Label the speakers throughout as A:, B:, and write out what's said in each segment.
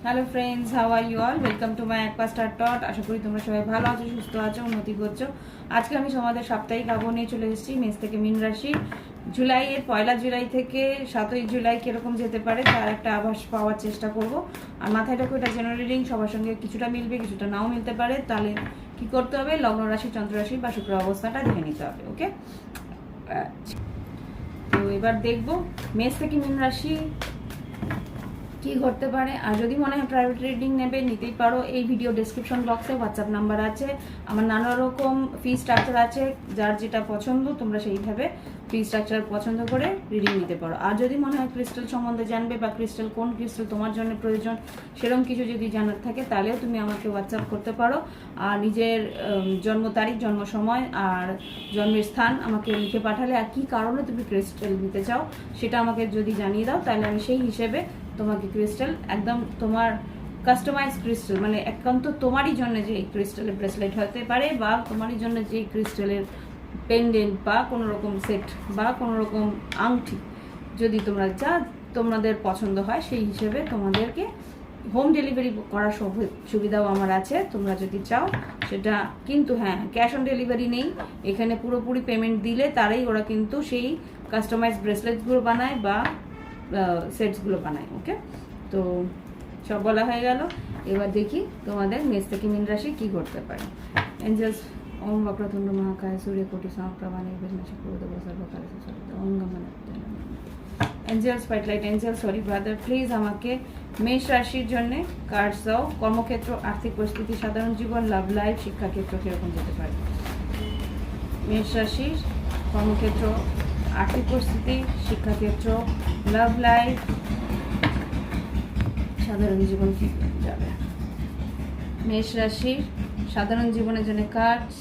A: Hello friends, how are you all? Welcome to my একপা star টট। আশা করি তোমরা সবাই ভালো আছো, সুস্থ আছো, উন্নতি করছো। আজকে আমি তোমাদের সাপ্তাহিক আবহাওয়া নিয়ে চলে এসেছি মেষ থেকে মীন রাশি। জুলাইয়ের 1 জুলাই থেকে 7 জুলাই কীরকম যেতে পারে তার একটা আভাস পাওয়ার চেষ্টা করব। আর মাথায় রাখো, এটা জেনারেল রিডিং, সবার সঙ্গে কিছুটা মিলবে, কিছুটা নাও মিলতে পারে। তাহলে কি করতে হবে? লগ্ন রাশি, চন্দ্র রাশি বা শুক্র অবস্থাটা দেখে নিতে হবে। ওকে, তো এবার দেখবো মেষ থেকে মীন রাশি কি করতে পারে। আর যদি মনে হয় প্রাইভেট রিডিং নেবে, নিতেই পারো। এই ভিডিও ডেসক্রিপশন বক্সে হোয়াটসঅ্যাপ নাম্বার আছে, আমার নানা রকম ফি স্ট্রাকচার আছে। যার যেটা পছন্দ তোমরা সেইভাবে ফি স্ট্রাকচার পছন্দ করে রিডিং নিতে পারো। আর যদি মনে হয় ক্রিস্টাল সম্বন্ধে জানবে বা ক্রিস্টাল কোন ক্রিস্টাল তোমার জন্য প্রয়োজন সেরকম কিছু যদি জানার থাকে তাহলেও তুমি আমাকে হোয়াটসঅ্যাপ করতে পারো। আর নিজের জন্ম তারিখ, জন্ম সময় আর জন্মের স্থান আমাকে লিখে পাঠালে, আর কী কারণে তুমি ক্রিস্টাল নিতে চাও সেটা আমাকে যদি জানিয়ে দাও, তাহলে আমি সেই হিসেবে তোমাকে ক্রিস্টাল, একদম তোমার কাস্টমাইজ ক্রিস্টাল, মানে একান্ত তোমারই জন্য যে ক্রিস্টালের ব্রেসলেট হতে পারে বা তোমারই জন্য যে ক্রিস্টালের পেন্ডেন্ট বা কোনো রকম সেট বা কোনো রকম আংটি, যদি তোমরা যা তোমাদের পছন্দ হয় সেই হিসেবে তোমাদেরকে হোম ডেলিভারি করার সুবিধাও আমার আছে, তোমরা যদি চাও সেটা। কিন্তু হ্যাঁ, ক্যাশ অন ডেলিভারি নেই এখানে। পুরোপুরি পেমেন্ট দিলে তারাই ওরা কিন্তু সেই কাস্টমাইজ ব্রেসলেটসগুলো বানায় বা সেটসগুলো বানায়। ওকে, তো সব বলা হয়ে গেল। এবার দেখি তোমাদের মেষ থেকে মীন রাশি কী করতে পারে। এঞ্জেলস ওম বক্রতুণ্ড মহাকায় সূর্যকোটি সমপ্রভা নির্বিঘ্নে কুরুদেব সর্বকালে সর্বদা ওম নমঃ। এঞ্জেলস ফাইটলাইট এঞ্জেল, সরি ব্রাদার, প্লিজ আমাকে মেষ রাশির জন্য কার্ডস দাও। কর্মক্ষেত্র, আর্থিক পরিস্থিতি, সাধারণ জীবন, লাভ লাইফ, শিক্ষাক্ষেত্র কীরকম যেতে পারে। মেষ রাশির কর্মক্ষেত্র, আর্থিক পরিস্থিতি, শিক্ষাক্ষেত্র, লাভ লাইফ, সাধারণ জীবন কি যাবে। মেষ রাশির সাধারণ জীবনের জন্য কার্ডস।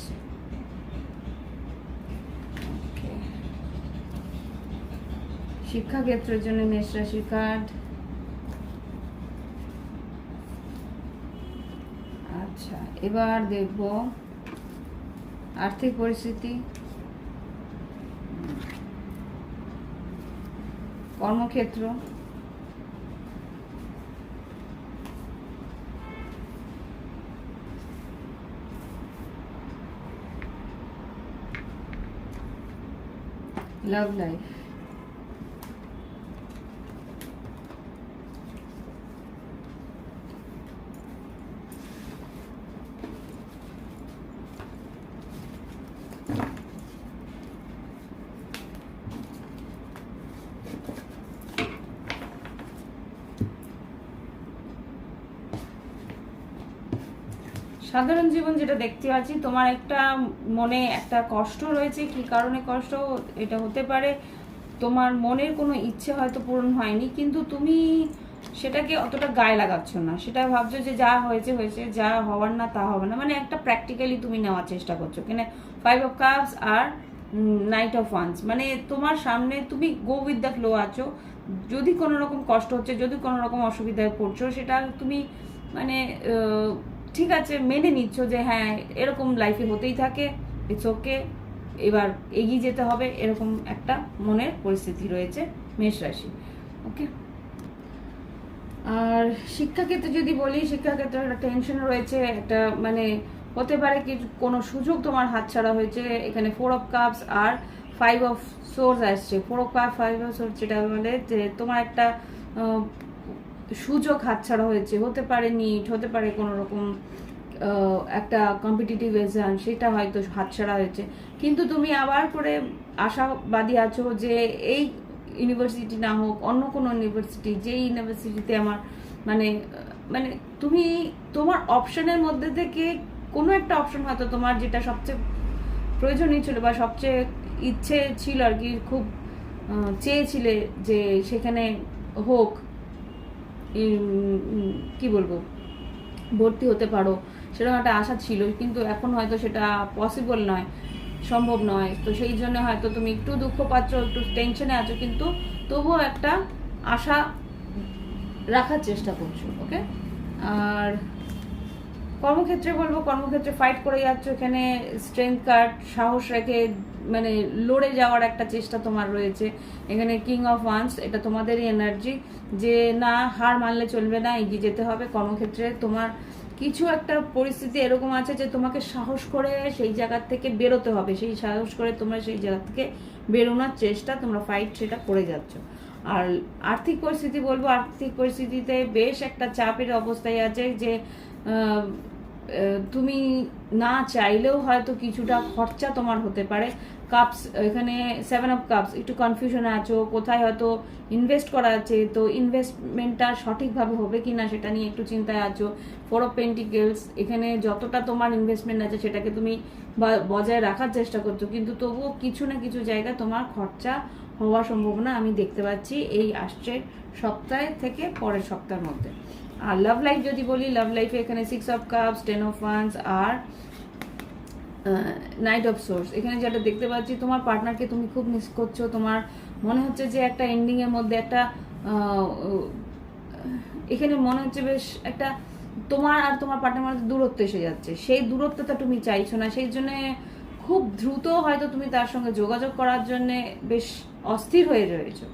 A: শিক্ষাক্ষেত্রের জন্য মেষ রাশির কার্ড। আচ্ছা, এবার দেখব আর্থিক পরিস্থিতি, কর্মক্ষেত্র, লাভ লাইফ। সাধারণ জীবন যেটা দেখতে পাচ্ছি, তোমার একটা মনে একটা কষ্ট রয়েছে। কি কারণে কষ্ট এটা হতে পারে? তোমার মনের কোনো ইচ্ছে হয়তো পূরণ হয়নি, কিন্তু তুমি সেটাকে অতটা গায়ে লাগাচ্ছ না। সেটা ভাবছো যে যা হয়েছে হয়েছে, যা হওয়ার না তা হবে না। মানে একটা প্র্যাকটিক্যালি তুমি নেওয়ার চেষ্টা করছো। কেন 5 অফ কাপস আর নাইট অফ ওয়ান্স, মানে তোমার সামনে তুমি গো উইথ দ্য ফ্লো আছো। যদি কোনো রকম কষ্ট হচ্ছে, যদি কোনো রকম অসুবিধায় পড়ছো, সেটা তুমি মানে ঠিক আছে মেনে নিচ্ছ যে হ্যাঁ এরকম লাইফে হতেই থাকে, ইটস ওকে, এবার এগিয়ে যেতে হবে, এরকম একটা মনের পরিস্থিতি রয়েছে মেষ রাশি। ওকে, আর শিক্ষাক্ষেত্রে যদি বলি, শিক্ষাক্ষেত্রে একটা টেনশন রয়েছে। একটা মানে হতে পারে কি কোনো সুযোগ তোমার হাতছাড়া হয়েছে। এখানে 4 অফ কাপস আর 5 অফ সোর্স আসছে। 4 অফ কাপ, 5 অফ সোর্স, যেটা মানে যে তোমার একটা সুযোগ হাতছাড়া হয়েছে। হতে পারে নিট, হতে পারে কোনো রকম একটা কম্পিটিটিভ এক্সাম, সেটা হয়তো হাতছাড়া হয়েছে। কিন্তু তুমি আবার করে আশাবাদী আছো যে এই ইউনিভার্সিটি না হোক, অন্য কোনো ইউনিভার্সিটি, যেই ইউনিভার্সিটিতে আমার মানে মানে তুমি তোমার অপশনের মধ্যে থেকে কোনো একটা অপশন হয়তো তোমার যেটা সবচেয়ে প্রয়োজনীয় ছিল বা সবচেয়ে ইচ্ছে ছিল আর কি, খুব চেয়েছিলে যে সেখানে হোক, কি বলবো, ভর্তি হতে পারো, সেরকম একটা আশা ছিল। কিন্তু এখন হয়তো সেটা পসিবল নয়, সম্ভব নয়। তো সেই জন্য হয়তো তুমি একটু দুঃখ পাচ্ছ, একটু টেনশনে আছো, কিন্তু তবুও একটা আশা রাখার চেষ্টা করছো। ওকে, আর কর্মক্ষেত্রে বলবো, কর্মক্ষেত্রে ফাইট করে যাচ্ছ। এখানে স্ট্রেংথ কার্ড, সাহস রেখে মানে লড়ে যাওয়ার একটা চেষ্টা তোমার রয়েছে। এখানে কিং অফ ওয়ান্স, এটা তোমাদেরই এনার্জি যে না হার মানলে চলবে না, এগিয়ে যেতে হবে। কর্মক্ষেত্রে তোমার কিছু একটা পরিস্থিতি এরকম আছে যে তোমাকে সাহস করে সেই জায়গা থেকে বেরোতে হবে, সেই সাহস করে তোমরা সেই জায়গা থেকে বেরোনোর চেষ্টা, তোমরা ফাইট সেটা করে যাচ্ছ। আর আর্থিক পরিস্থিতি বলবো, আর্থিক পরিস্থিতিতে বেশ একটা চাপের অবস্থায় আছে যে তুমি না চাইলেও হয়তো কিছুটা খরচা তোমার হতে পারে। কাপস, এখানে 7 অফ কাপস, একটু কনফিউশনে আছো কোথায় হয়তো ইনভেস্ট করা আছে, তো ইনভেস্টমেন্টটা সঠিকভাবে হবে কি না সেটা নিয়ে একটু চিন্তায় আছো। 4 অফ পেন্টিকেলস, এখানে যতটা তোমার ইনভেস্টমেন্ট আছে সেটাকে তুমি বজায় রাখার চেষ্টা করছো, কিন্তু তবুও কিছু না কিছু জায়গায় তোমার খরচা হওয়ার সম্ভাবনা আমি দেখতে পাচ্ছি এই আসছে সপ্তাহে থেকে পরের সপ্তাহের মধ্যে। আর লাভ লাইফ যদি বলি, লাভ লাইফে এখানে 6 অফ কাপস, 10 অফ ওয়ান্স আর নাইট অফ সোর্স। এখানে যেটা দেখতে পাচ্ছি তোমার পার্টনারকে তুমি খুব মিস করছো, তোমার মনে হচ্ছে যে একটা এন্ডিং এর মধ্যে একটা এখানে মনে হচ্ছে বেশ একটা তোমার আর তোমার পার্টনার মধ্যে দূরত্ব এসে যাচ্ছে, সেই দূরত্বটা তুমি চাইছো না, সেই জন্য খুব দ্রুত হয়তো তুমি তার সঙ্গে যোগাযোগ করার জন্য বেশ অস্থির হয়ে রয়েছো।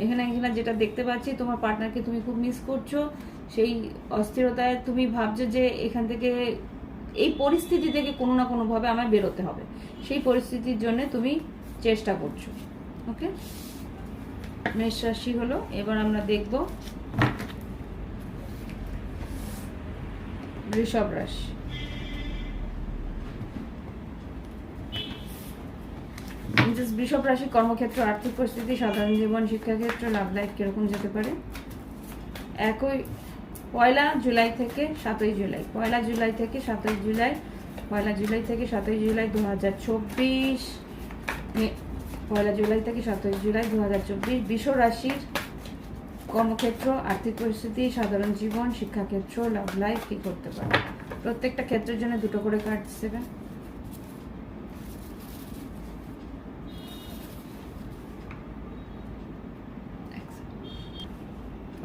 A: এখানে যেটা দেখতে পাচ্ছি তোমার পার্টনারকে তুমি খুব মিস করছো, সেই অস্থিরতায় তুমি ভাবছো যে এখান থেকে এই পরিস্থিতি থেকে কোনো না কোনোভাবে আমায় বেরোতে হবে, সেই পরিস্থিতির জন্য তুমি চেষ্টা করছো। ওকে, মেষ রাশি হলো। এবার আমরা দেখব বৃষভ রাশি। বৃষভ রাশি কর্মক্ষেত্র, আর্থিক পরিস্থিতি, সাধারণ জীবন, শিক্ষাক্ষেত্র, লাভ লাইফ কিরকম যেতে পারে। পয়লা জুলাই থেকে 7ই জুলাই, পয়লা জুলাই থেকে 7ই জুলাই, পয়লা জুলাই থেকে 7ই জুলাই 2024, পয়লা জুলাই থেকে 7ই জুলাই 2024 বৃষ রাশির কর্মক্ষেত্র, আর্থিক পরিস্থিতি, সাধারণ জীবন, শিক্ষাক্ষেত্র, লাভ লাইফ কি করতে পারে। প্রত্যেকটা ক্ষেত্রের জন্য 2টো করে কার্ড দেবেন।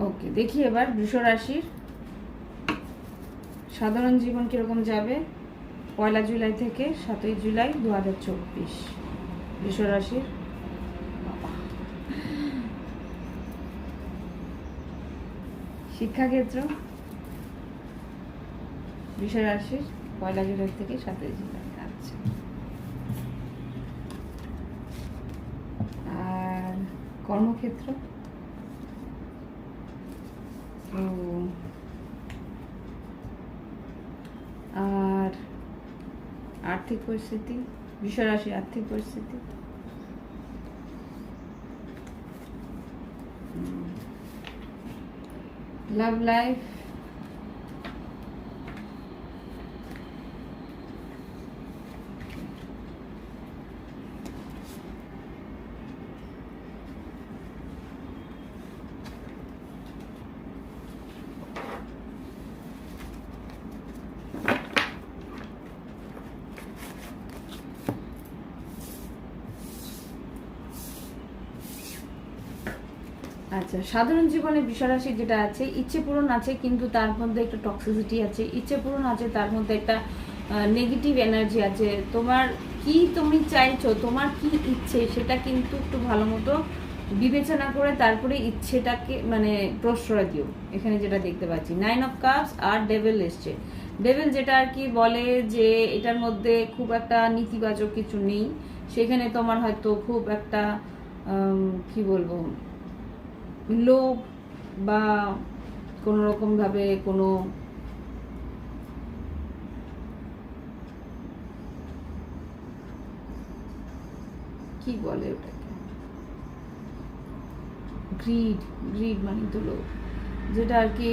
A: ওকে, দেখি এবার বৃষ রাশির সাধারণ জীবন কিরকম যাবে পয়লা জুলাই থেকে 7ই জুলাই 2024 বৃষ রাশির। শিক্ষাক্ষেত্র বৃষ রাশির পয়লা জুলাই থেকে 7ই জুলাই। আচ্ছা, আর কর্মক্ষেত্র আর আর্থিক পরিস্থিতি, বৃষ রাশির আর্থিক পরিস্থিতি, লাভ লাইফ, আচ্ছা। সাধারণ জীবনে বৃষরাশি যেটা আছে, ইচ্ছে পূরণ আছে কিন্তু তার মধ্যে একটা টক্সিসিটি আছে, ইচ্ছে পূরণ আছে তার মধ্যে একটা নেগেটিভ এনার্জি আছে। তোমার কি তুমি চাইছো, তোমার কি ইচ্ছে সেটা কিন্তু একটু ভালো মতো বিবেচনা করে তারপরে ইচ্ছেটাকে মানে প্রশ্রয় দিও। এখানে যেটা দেখতে পাচ্ছি 9 অফ কাপস আর ডেভিল এসছে। ডেভিল যেটা আর কি বলে যে এটার মধ্যে খুব একটা নেতিবাচক কিছু নেই, সেখানে তোমার হয়তো খুব একটা কি বলবো লোভ বা কোনো রকম ভাবে কোনো কি বলে ওটাকে গ্রিড মানে তো লোভ, যেটা আর কি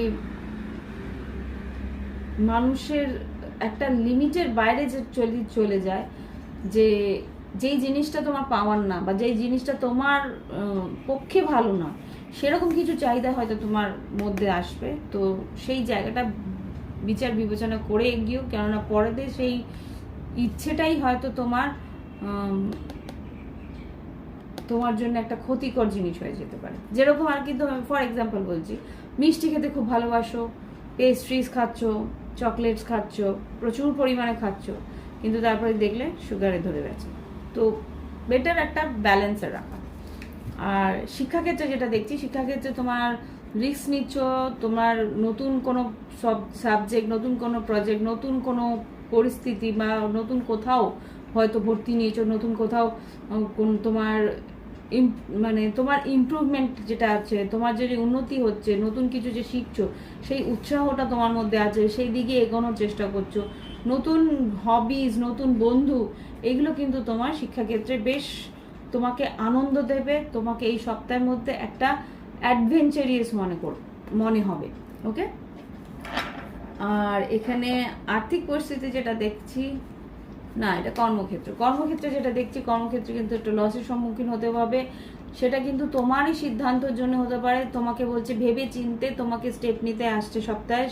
A: মানুষের একটা লিমিটের বাইরে যে চলে যায়, যে যেই জিনিসটা তোমার পাওয়ার না বা যেই জিনিসটা তোমার পক্ষে ভালো না সেরকম কিছু চাহিদা হয়তো তোমার মধ্যে আসবে। তো সেই জায়গাটা বিচার বিবেচনা করে এগিয়েও, কেননা পরেতে সেই ইচ্ছেটাই হয়তো তোমার জন্য একটা ক্ষতিকর জিনিস হয়ে যেতে পারে। যেরকম আর কি ফর এক্সাম্পল বলছি, মিষ্টি খেতে খুব ভালোবাসো, পেস্ট্রিজ খাচ্ছ, চকলেটস খাচ্ছ, প্রচুর পরিমাণে খাচ্ছ, কিন্তু তারপরে দেখলে সুগারে ধরে গেছে। তো বেটার একটা ব্যালেন্সে রাখা। আর শিক্ষাক্ষেত্রে যেটা দেখছি, শিক্ষাক্ষেত্রে তোমার রিস্ক নিচ্ছ, তোমার নতুন কোনো সব সাবজেক্ট, নতুন কোনো প্রজেক্ট, নতুন কোনো পরিস্থিতি বা নতুন কোথাও হয়তো ভর্তি নিয়েছো, নতুন কোথাও তোমার মানে তোমার ইমপ্রুভমেন্ট যেটা আছে, তোমার যে উন্নতি হচ্ছে, নতুন কিছু যে শিখছো, সেই উৎসাহটা তোমার মধ্যে আছে, সেই দিকে এগোনোর চেষ্টা করছো। নতুন হবিজ, নতুন বন্ধু, এগুলো কিন্তু তোমার শিক্ষাক্ষেত্রে বেশ তোমাকে আনন্দ দেবে, তোমাকে এই সপ্তাহের মধ্যে একটা অ্যাডভেঞ্চারিয়াস মনে হবে। ওকে, আর এখানে আর্থিক পরিস্থিতি যেটা দেখছি, না এটা কর্মক্ষেত্রে যেটা দেখছি, কর্মক্ষেত্রে কিন্তু একটু লসের সম্মুখীন হতে হবে। সেটা কিন্তু তোমারই সিদ্ধান্তের জন্য হতে পারে, তোমাকে বলছে ভেবে চিনতে তোমাকে স্টেপ নিতে আসছে সপ্তাহে,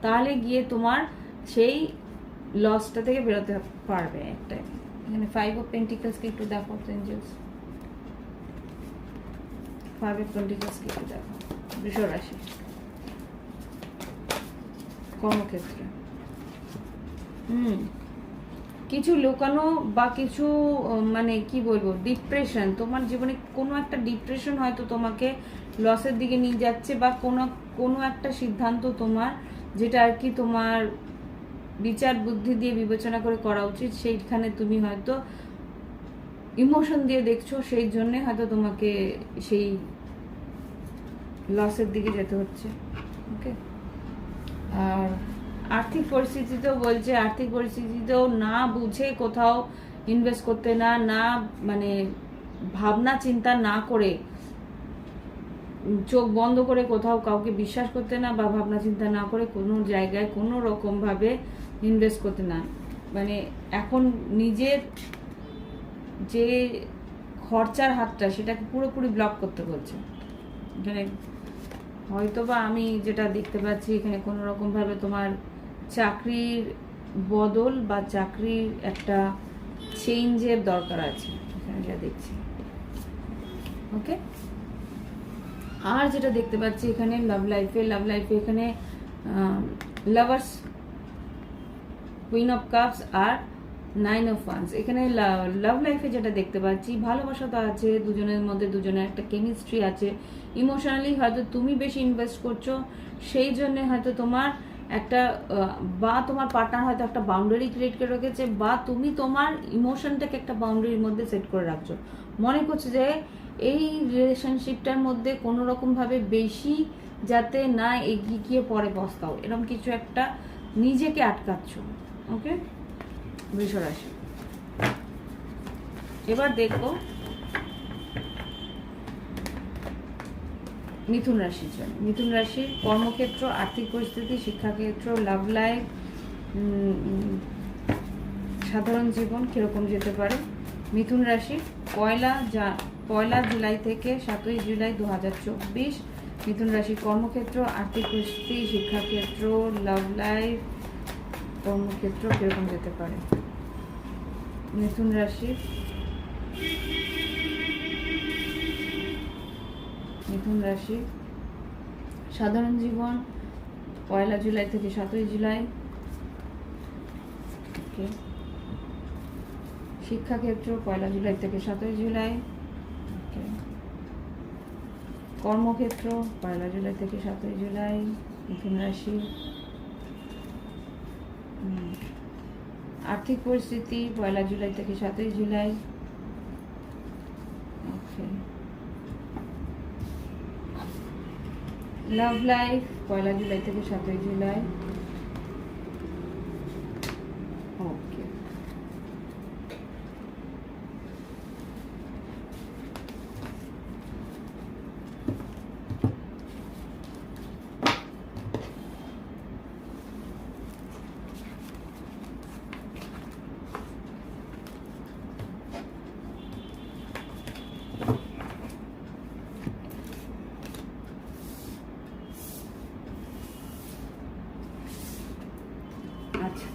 A: তাহলে গিয়ে তোমার সেই লসটা থেকে বেরোতে পারবে। একটা এখানে 5 অফ পেন্টিকলসকে একটু দেখো এঞ্জেলস, 5 অফ পেন্টিকলসকে একটু দেখো বৃষ রাশি কর্মক্ষেত্রে। কিছু লুকানো বা কিছু মানে কি বলবো, ডিপ্রেশন, তোমার জীবনে কোনো একটা ডিপ্রেশন হয়তো তোমাকে লসের দিকে নিয়ে যাচ্ছে, বা কোনো একটা সিদ্ধান্ত তোমার যেটা আর কি তোমার বিচার বুদ্ধি দিয়ে বিবেচনা করে করা উচিত, সেইখানে তুমি হয়তো ইমোশন দিয়ে দেখছো, সেই জন্যে হয়তো তোমাকে সেই লসের দিকে যেতে হচ্ছে। ওকে, আর আর্থিক পরিস্থিতিতেও বলছে, আর্থিক পরিস্থিতিতেও না বুঝে কোথাও ইনভেস্ট করতে না মানে ভাবনা চিন্তা না করে, চোখ বন্ধ করে কোথাও কাউকে বিশ্বাস করতে না, বা ভাবনা চিন্তা না করে কোনো জায়গায় কোনো রকমভাবে ইনভেস্ট করতে না। মানে এখন নিজের যে খরচার হাতটা, সেটাকে পুরোপুরি ব্লক করতে বলছে। এখানে হয়তো বা আমি যেটা দেখতে পাচ্ছি, এখানে কোনো রকমভাবে তোমার চাকরির বদল বা চাকরির একটা চেঞ্জের দরকার আছে, এখানে যা দেখছি। ওকে, আর যেটা দেখতে পাচ্ছি এখানে লাভ লাইফে এখানে লাভার্স, কুইন অফ কাপস আর 9 অফ ওয়ান্স। এখানে লাভ লাইফে যেটা দেখতে পাচ্ছি, ভালোবাসা তো আছে, দুজনের মধ্যে দুজনের একটা কেমিস্ট্রি আছে। ইমোশনালি হয়তো তুমি বেশি ইনভেস্ট করছো, সেই জন্য হয়তো তোমার একটা বা তোমার পার্টনার হয়তো একটা বাউন্ডারি ক্রিয়েট করে রেখেছে, বা তুমি তোমার ইমোশনটাকে একটা বাউন্ডারির মধ্যে সেট করে রাখছো, মনে করছো যে এই রিলেশনশিপটার মধ্যে কোনো রকমভাবে বেশি যাতে না এগিয়ে গিয়ে পরে পস্তাও, এরকম কিছু একটা নিজেকে আটকাচ্ছ। ওকে, বৃষ রাশি। এবার দেখো মিথুন রাশির জন্য। মিথুন রাশির কর্মক্ষেত্র, আর্থিক পরিস্থিতি, শিক্ষাক্ষেত্র, লাভ লাইফ, সাধারণ জীবন কিরকম যেতে পারে। মিথুন রাশি পয়লা জুলাই থেকে 7ই জুলাই 2024। মিথুন রাশির কর্মক্ষেত্র, আর্থিক পরিস্থিতি, শিক্ষাক্ষেত্র, লাভ লাইফ, কর্মক্ষেত্র কিরকম যেতে পারে। মিথুন রাশির সাধারণ জীবন পয়লা জুলাই থেকে 7ই জুলাই। ওকে, শিক্ষাক্ষেত্র পয়লা জুলাই থেকে 7ই জুলাই। ওকে, কর্মক্ষেত্র পয়লা জুলাই থেকে 7ই জুলাই। মিথুন রাশি আর্থিক পরিস্থিতি পয়লা জুলাই থেকে 7ই জুলাই। ওকে, লাভ লাইফ পয়লা জুলাই থেকে 7ই জুলাই। ওকে, আচ্ছা,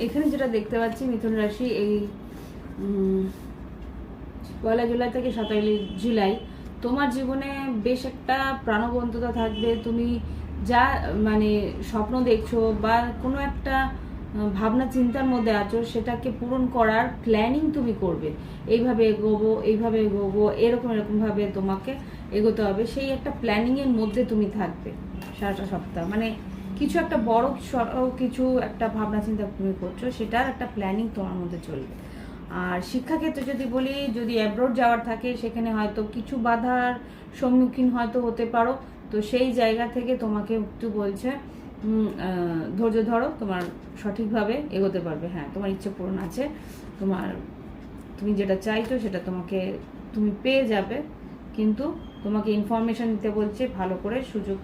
A: এখানে যেটা দেখতে পাচ্ছি মিথুন রাশি এই পয়লা জুলাই থেকে 7ই জুলাই তোমার জীবনে বেশ একটা প্রাণবন্ততা থাকবে। তুমি যা মানে স্বপ্ন দেখছো বা কোনো একটা ভাবনা চিন্তার মধ্যে আছো সেটাকে পূরণ করার প্ল্যানিং তুমি করবে, এইভাবে এগোবো, এরকমভাবে তোমাকে এগোতে হবে, সেই একটা প্ল্যানিংয়ের মধ্যে তুমি থাকবে সারাটা সপ্তাহ। মানে কিছু একটা বড় কিছু একটা ভাবনা চিন্তা তুমি করছো, সেটার একটা প্ল্যানিং তোমার মধ্যে চলবে। আর শিক্ষাক্ষেত্রে যদি বলি, যদি অ্যাব্রোড যাওয়ার থাকে সেখানে হয়তো কিছু বাধার সম্মুখীন হয়তো হতে পারো, তো সেই জায়গা থেকে তোমাকে একটু বলছে ধৈর্য ধরো, তোমার সঠিকভাবে এগোতে পারবে। হ্যাঁ, তোমার ইচ্ছে পূরণ আছে, তুমি যেটা চাইছো সেটা তুমি পেয়ে যাবে, কিন্তু তোমাকে ইনফরমেশন দিতে বলছে ভালো করে, সুযোগ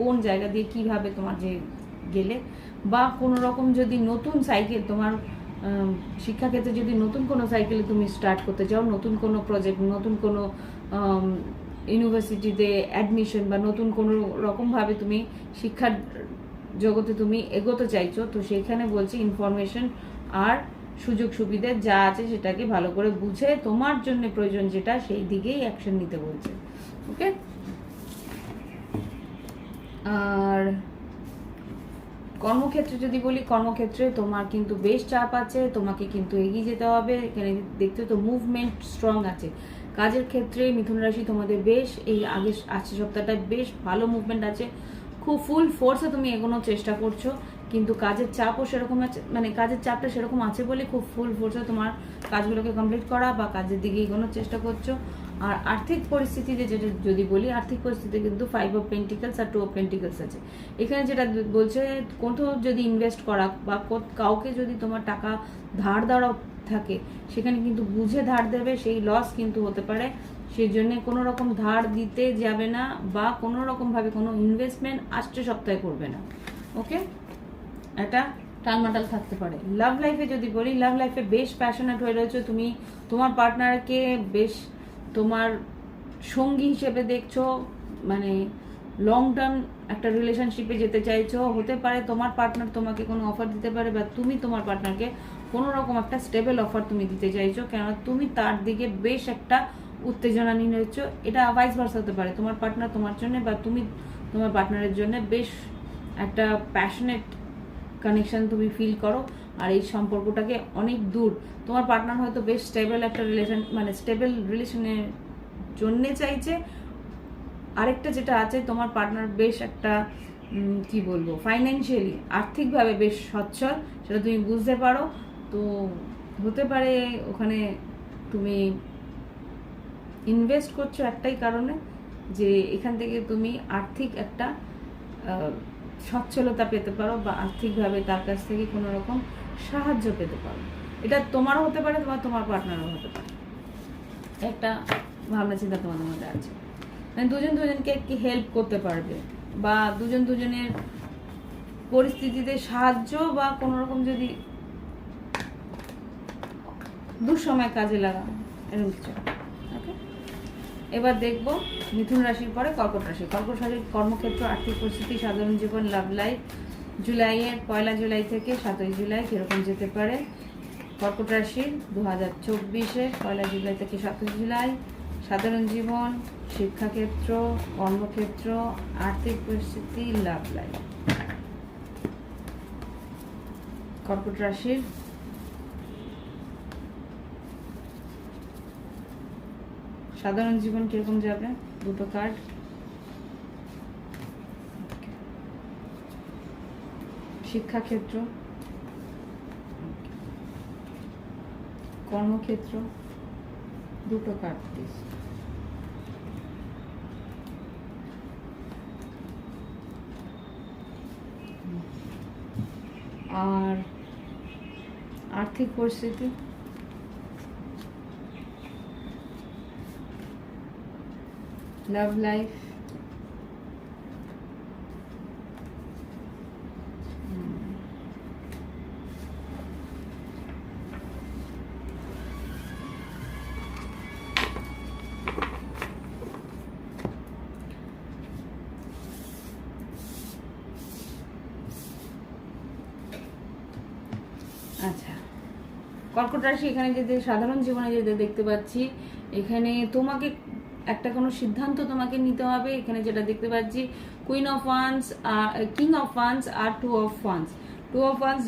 A: কোন জায়গা দিয়ে কিভাবে তোমার যে গেলে, বা কোনো রকম যদি নতুন সাইকেল তোমার শিক্ষাক্ষেত্রে যদি নতুন কোনো সাইকেলে তুমি স্টার্ট করতে চাও, নতুন কোনো প্রজেক্ট, নতুন কোনো ইউনিভার্সিটিতে অ্যাডমিশন, বা নতুন কোনো রকমভাবে তুমি শিক্ষার জগতে তুমি এগোতে চাইছো, তো সেখানে বলছি ইনফরমেশন আর সুযোগ সুবিধা যা আছে সেটাকে ভালো করে বুঝে তোমার জন্য প্রয়োজন যেটা, সেই দিকেই অ্যাকশন নিতে বলছে। ওকে, আর কর্মক্ষেত্রে যদি বলি, কর্মক্ষেত্রে তোমার কিন্তু বেশ চাপ আছে, তোমাকে কিন্তু এগিয়ে যেতে হবে। এখানে দেখতে তো মুভমেন্ট স্ট্রং আছে। কাজের ক্ষেত্রে মিথুন রাশি তোমাদের বেশ এই আজকে সপ্তাহটায় বেশ ভালো মুভমেন্ট আছে, খুব ফুল ফোর্সে তুমি এগোনোর চেষ্টা করছো, কিন্তু কাজের চাপও সেরকম আছে, মানে কাজের চাপটা সেরকম আছে বলে খুব ফুল ফোর্সে তোমার কাজগুলোকে কমপ্লিট করা বা কাজের দিকে এগোনোর চেষ্টা করছো। আর আর্থিক পরিস্থিতিতে যেটা যদি বলি, আর্থিক পরিস্থিতি কিন্তু 5 অফ পেন্টিকলস আর 2 অফ পেন্টিকলস আছে। এখানে যেটা বলছে, কোথাও যদি ইনভেস্ট করা বা কাউকে যদি তোমার টাকা ধার দেওয়া থাকে, সেখানে কিন্তু বুঝে ধার দেবে, সেই লস কিন্তু হতে পারে। সেই জন্য কোনো রকম ধার দিতে যাবে না, বা কোনো রকমভাবে কোনো ইনভেস্টমেন্ট আসছে সপ্তাহে করবে না। ওকে, এটা টালমাটাল থাকতে পারে। লাভ লাইফে যদি বলি, লাভ লাইফে বেশ প্যাশনেট হয়ে রয়েছে তুমি, তোমার পার্টনারকে বেশ তোমার সঙ্গী হিসেবে দেখছো, মানে লং টার্ম একটা রিলেশনশিপে যেতে চাইছো। হতে পারে তোমার পার্টনার তোমাকে কোনো অফার দিতে পারে, বা তুমি তোমার পার্টনারকে কোনো রকম একটা স্টেবল অফার তুমি দিতে চাইছো, কেননা তুমি তার দিকে বেশ একটা উত্তেজনা নিয়ে রয়েছো। এটা ভাইস ভার্সা হতে পারে, তোমার পার্টনার তোমার জন্য বা তুমি তোমার পার্টনারের জন্য বেশ একটা প্যাশনেট কানেকশন তুমি ফিল করো, আর এই সম্পর্কটাকে অনেক দূর, তোমার পার্টনার হয়তো বেশ স্টেবল একটা রিলেশন, মানে স্টেবল রিলেশনের জন্যে চাইছে। আরেকটা যেটা আছে, তোমার পার্টনার বেশ একটা কি বলবো, ফাইন্যান্সিয়ালি আর্থিকভাবে বেশ সচ্ছল, সেটা তুমি বুঝতে পারো। তো হতে পারে ওখানে তুমি ইনভেস্ট করছো একটাই কারণে, যে এখান থেকে তুমি আর্থিক একটা সচ্ছলতা পেতে পারো, বা আর্থিকভাবে তার কাছ থেকে কোনো রকম সাহায্য পেতে পারো। এটা তোমারও হতে পারে, তোমার পার্টনারও হতে পারে। একটা ভাবনা চিন্তা তোমাদের মধ্যে আছে, মানে দুজন দুজনকে কি হেল্প করতে পারবে, বা দুজন দুজনের পরিস্থিতিতে সাহায্য, বা কোনো রকম যদি দুঃসময় কাজে লাগা, এরকম কিছু। ওকে, এবার দেখবো মিথুন রাশির পরে কর্কট রাশি। কর্কট রাশির কর্মক্ষেত্র, আর্থিক পরিস্থিতি, সাধারণ জীবন, লাভ লাইফ জুলাইয়ের 1 জুলাই থেকে 7 জুলাই কিরকম যেতে পারে। কর্কট রাশির 2024-এ 1 জুলাই থেকে 7 জুলাই, সাধারণ জীবন, শিক্ষাক্ষেত্র, কর্মক্ষেত্র, আর্থিক পরিস্থিতি, লাভ লাইফ। কর্কট রাশির সাধারণ জীবন কিরকম যাবে, দুটো কার্ড। শিক্ষাক্ষেত্র, কর্মক্ষেত্র, দুটো কার্ড প্লিজ। আর আর্থিক পরিস্থিতি, লাভ লাইফ, আচ্ছা। কর্কট রাশি এখানে যে সাধারণ জীবনে যে দেখতে পাচ্ছি, এখানে তোমাকে একটা কোনো সিদ্ধান্ত তোমাকে নিতে হবে। এখানে যেটা দেখতে পাচ্ছি, queen of wands, king of wands আর 2 of wands, two of wands,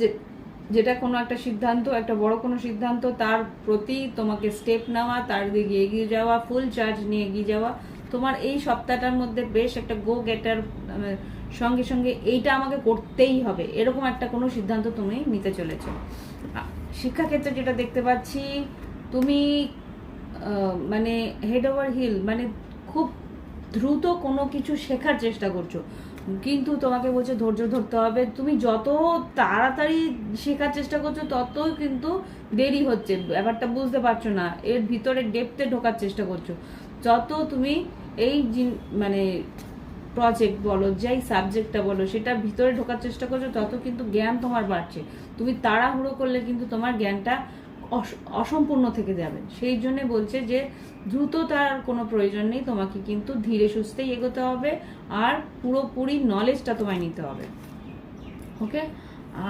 A: যেটা কোনো একটা সিদ্ধান্ত, একটা বড় কোনো সিদ্ধান্ত, তার প্রতি তোমাকে স্টেপ নেওয়া, তার দিকে এগিয়ে যাওয়া, ফুল চার্জ নিয়ে এগিয়ে যাওয়া। তোমার এই সপ্তাহটার মধ্যে বেশ একটা গো গেটার, সঙ্গে সঙ্গে এইটা আমাকে করতেই হবে, এরকম একটা কোনো সিদ্ধান্ত তুমি নিতে চলেছো। শিক্ষাক্ষেত্রে যেটা দেখতে পাচ্ছি, তুমি মানে হেড ওভার হিল, মানে খুব দ্রুত কোনো কিছু শেখার চেষ্টা করছো, কিন্তু তোমাকে বলছে ধৈর্য ধরতে হবে। তুমি যত তাড়াতাড়ি শেখার চেষ্টা করছো তত কিন্তু দেরি হচ্ছে, ব্যাপারটা বুঝতে পারছো না, এর ভিতরে ডেপথে ঢোকার চেষ্টা করছো। যত তুমি এই মানে প্রজেক্ট বলো, যেই সাবজেক্টটা বলো, সেটার ভিতরে ঢোকার চেষ্টা করছো, তত কিন্তু জ্ঞান তোমার বাড়ছে। তুমি তাড়াহুড়ো করলে কিন্তু তোমার জ্ঞানটা অসম্পূর্ণ থেকে যাবে। সেই জন্য বলছে যে দ্রুত তার কোনো প্রয়োজন নেই, তোমাকে কিন্তু ধীরে সুস্থেই এগোতে হবে, আর পুরোপুরি নলেজটা তোমায় নিতে হবে। ওকে,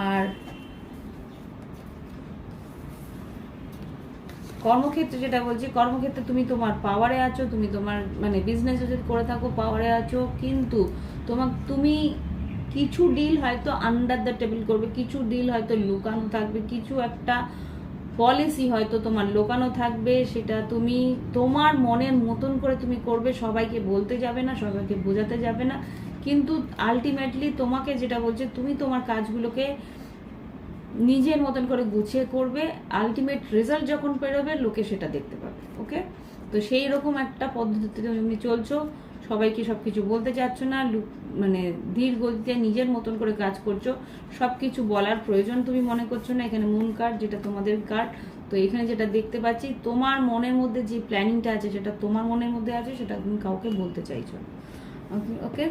A: আর কর্মক্ষেত্রে যেটা বলছি, কর্মক্ষেত্রে তুমি তোমার পাওয়ারে আছো, তুমি তোমার মানে বিজনেস যদি করে থাকো পাওয়ারে আছো, কিন্তু তুমি কিছু ডিল হয়তো আন্ডার দ্য টেবিল করবে, কিছু ডিল হয়তো লুকানো থাকবে, কিছু একটা পলিসি হয়তো তোমার লোকানো থাকবে, সেটা তুমি তোমার মনের মতন করে তুমি করবে, সবাইকে বলতে যাবে না, সবাইকে বোঝাতে যাবে না, কিন্তু আলটিমেটলি তোমাকে যেটা বলছে, তুমি তোমার কাজগুলোকে নিজের মতন করে গুছিয়ে করবে, আলটিমেট রেজাল্ট যখন বেরোবে লোকে সেটা দেখতে পাবে। ওকে, তো সেই রকম একটা পদ্ধতিতে তুমি চলছো, সবাইকে সবকিছু বলতে চাচ্ছ না, মানে ধীর গতিতে নিজের মতন করে কাজ করছো, সবকিছু বলার প্রয়োজন তুমি মনে করছো না। এখানে মুন কার্ড, যেটা তোমাদের কার্ড, তো এখানে যেটা দেখতে পাচ্ছি, তোমার মনের মধ্যে যে প্ল্যানিংটা আছে, সেটা তোমার মনের মধ্যে আছে, সেটা তুমি কাউকে বলতে চাইছো না। ওকে,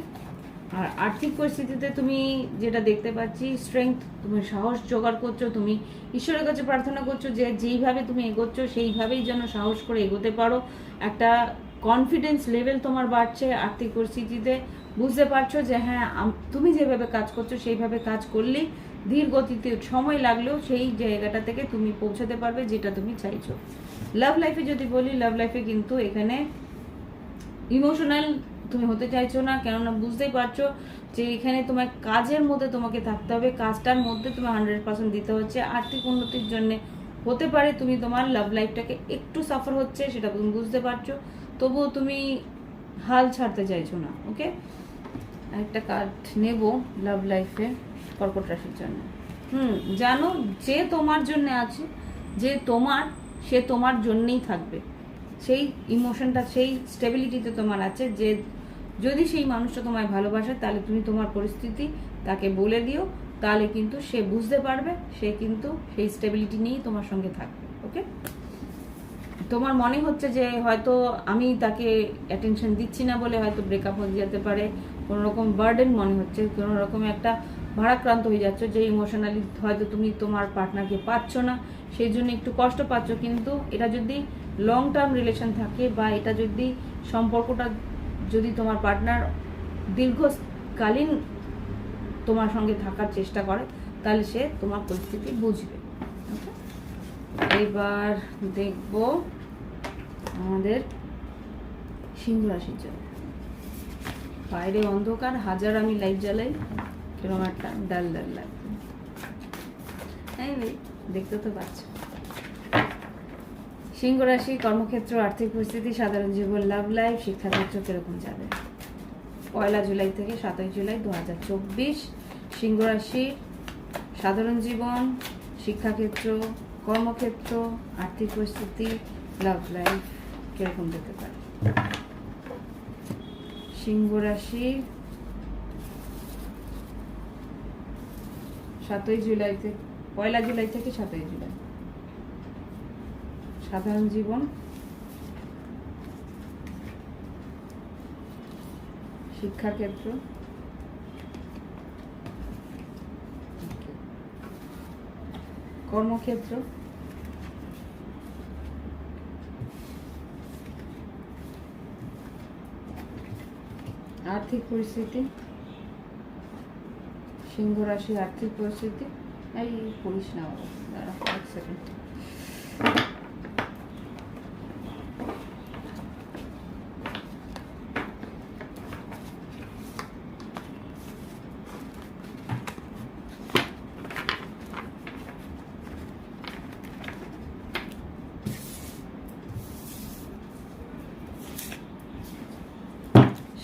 A: আর আর্থিক পরিস্থিতিতে তুমি যেটা দেখতে পাচ্ছি, স্ট্রেংথ, তুমি সাহস জোগাড় করছো, তুমি ঈশ্বরের কাছে প্রার্থনা করছো যে যেইভাবে তুমি এগোচ্ছ সেইভাবেই যেন সাহস করে এগোতে পারো। একটা কনফিডেন্স লেভেল তোমার বাড়ছে আর্থিক পরিস্থিতিতে, বুঝতে পারছো যে হ্যাঁ তুমি যেভাবে কাজ করছো সেইভাবে কাজ করলেই ধীর গতিতে সময় লাগলেও সেই জায়গাটা থেকে তুমি পৌঁছাতে পারবে যেটা তুমি চাইছো। লাভ লাইফে যদি বলি, লাভ লাইফে কিন্তু এখানে ইমোশনাল তুমি হতে চাইছো না, কেননা বুঝতেই পারছো যে এখানে তোমার কাজের মধ্যে তোমাকে থাকতে হবে, কাজটার মধ্যে তোমার 100% দিতে হচ্ছে। আর্থিক উন্নতির জন্য হতে পারে তুমি তোমার লাভ লাইফটাকে একটু সাফার হচ্ছে, সেটা তুমি বুঝতে পারছো, তবুও তুমি হাল ছাড়তে চাইছো না। ওকে, একটা কার্ড নেব লাভ লাইফে কর্কট রাশির জন্য। জানো যে তোমার জন্য আছে, যে সে তোমার জন্যই থাকবে, সেই ইমোশনটা, সেই স্টেবিলিটিতে তোমার আছে, যে যদি সেই মানুষটা তোমায় ভালোবাসে তাহলে তুমি তোমার পরিস্থিতি তাকে বলে দিও, তাহলে কিন্তু সে বুঝতে পারবে, সে কিন্তু সেই স্টেবিলিটি নিয়েই তোমার সঙ্গে থাকবে। ওকে, তোমার মনে হচ্ছে যে হয়তো আমি তাকে অ্যাটেনশন দিচ্ছি না বলে হয়তো ব্রেকআপ হয়ে যেতে পারে, কোনো রকম বার্ডেন মনে হচ্ছে, কোনো রকম একটা ভারাক্রান্ত হয়ে যাচ্ছে, যে ইমোশনালি হয়তো তুমি তোমার পার্টনারকে পাচ্ছ না, সেই জন্য একটু কষ্ট পাচ্ছ। কিন্তু এটা যদি লং টার্ম রিলেশন থাকে, বা এটা যদি সম্পর্কটা যদি তোমার পার্টনার দীর্ঘকালীন তোমার সঙ্গে থাকার চেষ্টা করে, তাহলে সে তোমার পরিস্থিতি বুঝবে। এবার দেখব আমাদের সিংহ রাশির জন্য। বাইরে অন্ধকার, হাজার আমি লাইট জ্বালাই, কিরকম একটা ডাল ডাল লাগবে, দেখতে তো পাচ্ছ। সিংহ রাশি, কর্মক্ষেত্র, আর্থিক পরিস্থিতি, সাধারণ জীবন, লাভ লাইফ, শিক্ষাক্ষেত্র কিরকম যাবে 1 জুলাই থেকে 7 জুলাই 2024। সিংহ রাশি, সাধারণ জীবন, শিক্ষাক্ষেত্র, কর্মক্ষেত্র, আর্থিক পরিস্থিতি, লাভ লাইফ কিরকম যেতে পারে। সিংহ রাশি 7 জুলাই থেকে 1 জুলাই থেকে 7 জুলাই, সাধারণ জীবন, শিক্ষাক্ষেত্র, কর্মক্ষেত্র, আর্থিক পরিস্থিতি। সিংহ রাশি আর্থিক পরিস্থিতি, এই পড়িস না, দাঁড়া এক সেকেন্ড।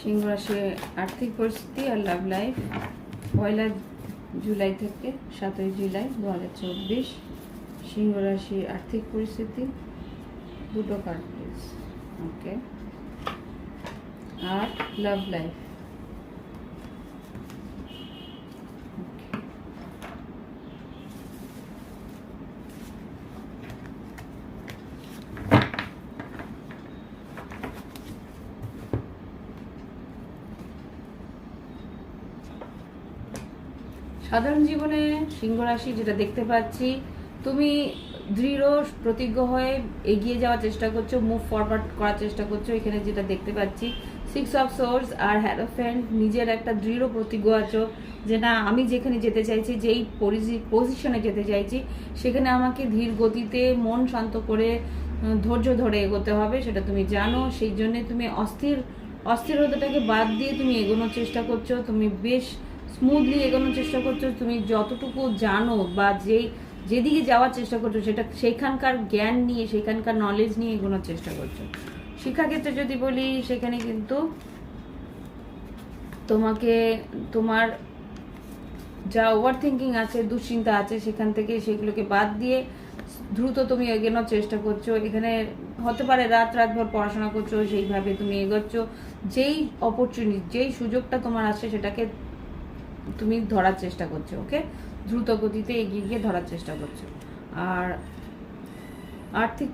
A: সিংহ রাশি আর্থিক পরিস্থিতি আর লাভ লাইফ 1 জুলাই থেকে 7 জুলাই 2024। সিংহ রাশি আর্থিক পরিস্থিতি, দুটো কার্ড প্লিজ। ওকে, আর লাভ লাইফ। সাধারণ জীবনে সিংহ রাশি যেটা দেখতে পাচ্ছি, তুমি দৃঢ় প্রতিজ্ঞ হয়ে এগিয়ে যাওয়ার চেষ্টা করছো, মুভ ফরওয়ার্ড করার চেষ্টা করছো। এখানে যেটা দেখতে পাচ্ছি 6 অফ সোর্স আর হ্যারোফ্যান্ট, নিজের একটা দৃঢ় প্রতিজ্ঞ আছো যে না, আমি যেখানে যেতে চাইছি, যেই পজিশনে যেতে চাইছি, সেখানে আমাকে ধীর গতিতে মন শান্ত করে ধৈর্য ধরে এগোতে হবে, সেটা তুমি জানো। সেই জন্যে তুমি অস্থিরতাটাকে বাদ দিয়ে তুমি এগোনোর চেষ্টা করছো, তুমি বেশ স্মুথলি এগোনোর চেষ্টা করছো। তুমি যতটুকু জানো বা যেদিকে যাওয়ার চেষ্টা করছো, সেটা সেইখানকার জ্ঞান নিয়ে, সেইখানকার নলেজ নিয়ে এগোনোর চেষ্টা করছো। শিক্ষাক্ষেত্রে যদি বলি, সেখানে কিন্তু তোমার যা ওভার থিঙ্কিং আছে, দুশ্চিন্তা আছে, সেখান থেকে সেগুলোকে বাদ দিয়ে দ্রুত তুমি এগোনোর চেষ্টা করছো। এখানে হতে পারে রাতভর পড়াশোনা করছো, সেইভাবে তুমি এগোচ্ছ। যেই অপরচুনিটি, যেই সুযোগটা তোমার আসছে, সেটাকে তুমি ধরার চেষ্টা করছো। ওকে, দ্রুত গতিতে এগিয়ে গিয়ে ধরার চেষ্টা করছো। আর আর্থিক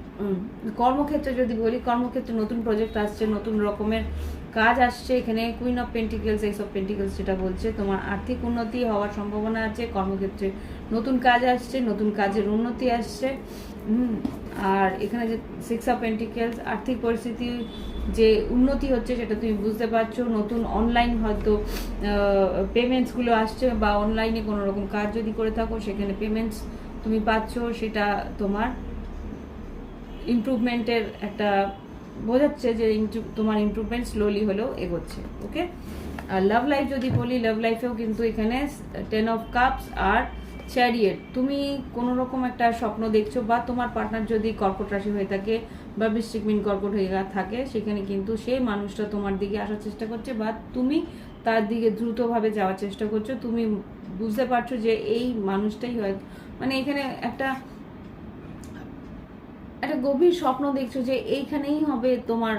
A: কর্মক্ষেত্রে যদি বলি, কর্মক্ষেত্রে নতুন প্রজেক্ট আসছে, নতুন রকমের কাজ আসছে। এখানে queen of pentacles, ace of pentacles যেটা বলছে, তোমার আর্থিক উন্নতি হওয়ার সম্ভাবনা আছে। কর্মক্ষেত্রে নতুন কাজ আসছে, নতুন কাজের উন্নতি আসছে। আর এখানে যে 6 অফ পেন্টিকেলস, আর্থিক পরিস্থিতি যে উন্নতি হচ্ছে সেটা তুমি বুঝতে পারছো। নতুন অনলাইন হয়তো পেমেন্টসগুলো আসছে, বা অনলাইনে কোনো রকম কাজ যদি করে থাকো, সেখানে পেমেন্টস তুমি পাচ্ছ, সেটা তোমার ইমপ্রুভমেন্টের একটা বোঝাচ্ছে যে তোমার ইমপ্রুভমেন্ট স্লোলি হলেও এগোচ্ছে। ওকে, আর লাভ লাইফ যদি বলি, লাভ লাইফেও কিন্তু এখানে 10 অফ কাপস আর চ্যারিয়েট। তুমি কোনো রকম একটা স্বপ্ন দেখছো, বা তোমার পার্টনার যদি কর্কট রাশি হয়ে থাকে বা বৃশ্চিক মিন কর্কট হয়ে থাকে, সেখানে কিন্তু সেই মানুষটা তোমার দিকে আসার চেষ্টা করছে, বা তুমি তার দিকে দ্রুতভাবে যাওয়ার চেষ্টা করছো। তুমি বুঝতে পারছো যে এই মানুষটাই হয়, মানে এখানে একটা গভীর স্বপ্ন দেখছো যে এইখানেই হবে তোমার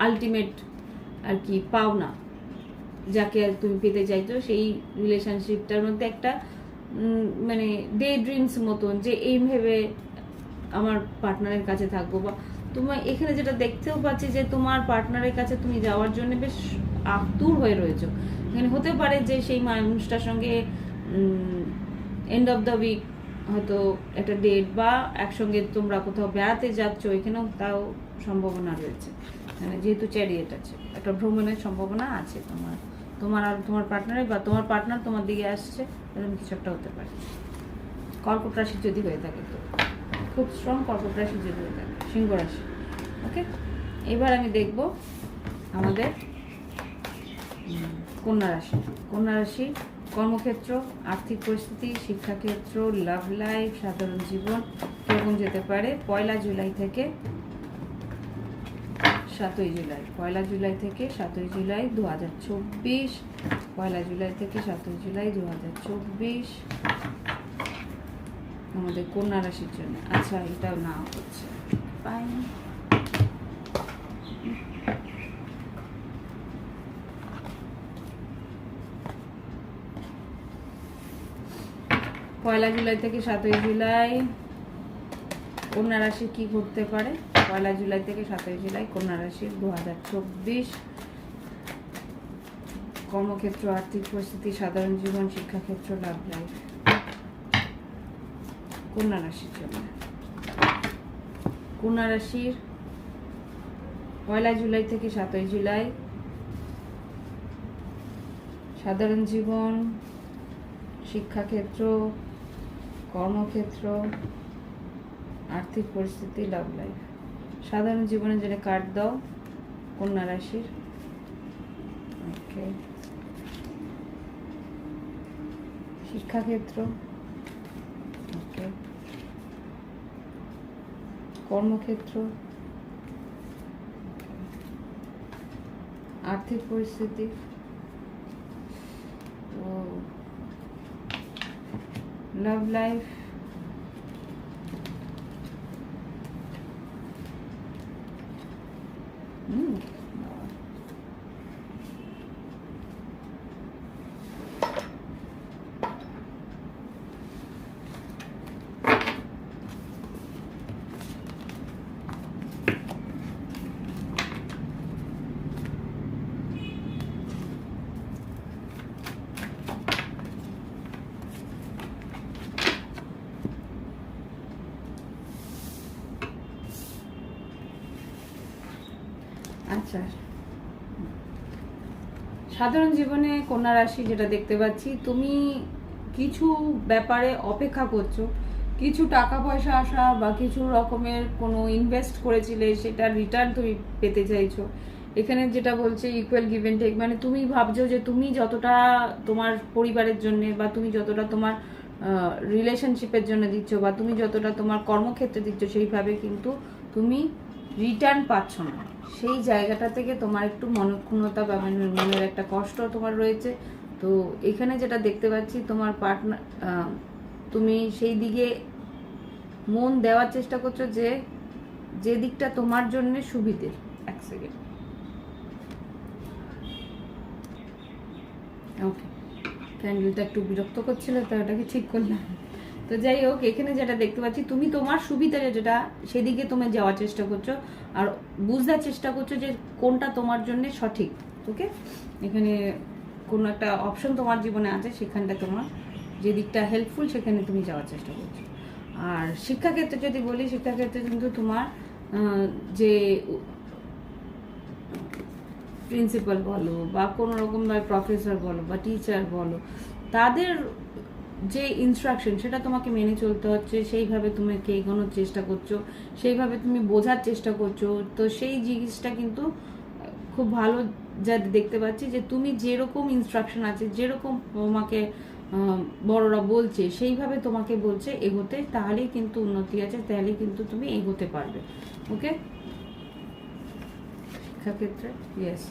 A: আলটিমেট আর কি পাওনা, যাকে তুমি পেতে চাইছো। সেই রিলেশনশিপটার মধ্যে একটা মানে ডে ড্রিমস মতন, যে এই ভেবে আমার পার্টনারের কাছে থাকবো। বা তোমার এখানে যেটা দেখতেও পাচ্ছি যে তোমার পার্টনারের কাছে তুমি যাওয়ার জন্য বেশ আতুর হয়ে রয়েছো। এখানে হতে পারে যে সেই মানুষটার সঙ্গে এন্ড অফ দ্য উইক হয়তো একটা ডেট, বা একসঙ্গে তোমরা কোথাও বেড়াতে যাচ্ছ, এখানেও তাও সম্ভাবনা রয়েছে। মানে যেহেতু চ্যারিয়েট আছে, একটা ভ্রমণের সম্ভাবনা আছে তোমার আর তোমার পার্টনারের, বা তোমার পার্টনার তোমার দিকে আসছে, এরকম কিছু একটা হতে পারে। কর্কট রাশি যদি হয়ে থাকে, তো খুব স্ট্রং কর্কট রাশি যদি হয়ে থাকে, সিংহ রাশি। ওকে, এবার আমি দেখব আমাদের কন্যা রাশি। কন্যা রাশি কর্মক্ষেত্র, আর্থিক পরিস্থিতি, শিক্ষাক্ষেত্র, লাভ লাইফ, সাধারণ জীবন কিরকম যেতে পারে 1 জুলাই থেকে 7 জুলাই। 1 জুলাই থেকে 7 জুলাই 2024। 1 জুলাই থেকে 7 জুলাই 2024 আমাদের কন্যা রাশির জন্য। আচ্ছা, এটাও না হচ্ছে, পাই। পয়লা জুলাই থেকে 7 জুলাই কন্যা রাশি কি ঘটতে পারে? 1 জুলাই থেকে 7 জুলাই কন্যা রাশির 2024 কর্মক্ষেত্র, আর্থিক পরিস্থিতি, সাধারণ জীবন, শিক্ষাক্ষেত্র, লাভ লাইফ কন্যা রাশির জন্য। কন্যা রাশির 1 জুলাই থেকে 7 জুলাই সাধারণ জীবন, শিক্ষাক্ষেত্র, কর্মক্ষেত্র, আর্থিক পরিস্থিতি, লাভ লাইফ। সাধারণ জীবনে যেটা কার্ড দাও কন্যা রাশির। ওকে, শিক্ষাক্ষেত্র, ওকে, কর্মক্ষেত্র, আর্থিক পরিস্থিতি, লাভ লাইফ, আচ্ছা সাধারণ জীবনে কন্যা রাশি যেটা দেখতে পাচ্ছি, তুমি কিছু ব্যাপারে অপেক্ষা করছো, কিছু টাকা পয়সা আসা বা কিছু রকমের কোনো ইনভেস্ট করেছিলে সেটা রিটার্ন তুমি পেতে চাইছো। এখানে যেটা বলছে ইকুয়াল গিভ এন্ড টেক, মানে তুমি ভাবছো যে তুমি যতটা তোমার পরিবারের জন্য বা তুমি যতটা তোমার রিলেশনশিপের জন্য দিচ্ছ বা তুমি যতটা তোমার কর্মক্ষেত্রে দিচ্ছ সেইভাবে কিন্তু তুমি রিটার্ন পাচ্ছ না। সেই জায়গাটা থেকে তোমার একটু মনক্ষুণ্ণতা বা মনের একটা কষ্ট তোমার রয়েছে। তো এখানে যেটা দেখতে পাচ্ছি তোমার পার্টনার, তুমি সেই দিকে মন দেওয়ার চেষ্টা করছো যে দিকটা তোমার জন্য সুবিধে। এক সেকেন্ড, ওকে, ক্যান্ডেলটা একটু বিরক্ত করছিল তো ওটাকে ঠিক করলাম। তো যাই হোক, এখানে যেটা দেখতে পাচ্ছি তুমি তোমার সুবিধা যেটা সেদিকে তুমি যাওয়ার চেষ্টা করছো আর বুঝবার চেষ্টা করছো যে কোনটা তোমার জন্য সঠিক। ওকে, এখানে কোনো একটা অপশন তোমার জীবনে আছে, সেখানটা তোমার যে দিকটা হেল্পফুল সেখানে তুমি যাওয়ার চেষ্টা করছো। আর শিক্ষাক্ষেত্রে যদি বলি, শিক্ষাক্ষেত্রে কিন্তু তোমার যে প্রিন্সিপাল বলো বা কোনো রকমভাবে প্রফেসর বলো বা টিচার বলো, তাদের যে ইনস্ট্রাকশন সেটা তোমাকে মেনে চলতে হচ্ছে, সেইভাবে তোমাকে এগোনোর চেষ্টা করছো, সেইভাবে তুমি বোঝার চেষ্টা করছো। তো সেই জিনিসটা কিন্তু খুব ভালো যা দেখতে পাচ্ছি যে তুমি যেরকম ইনস্ট্রাকশন আছে, যেরকম তোমাকে বড়রা বলছে সেইভাবে তোমাকে বলছে এগোতে, তাহলেই কিন্তু উন্নতি আছে, তাহলেই কিন্তু তুমি এগোতে পারবে। ওকে, শিক্ষাক্ষেত্রে ইয়েস,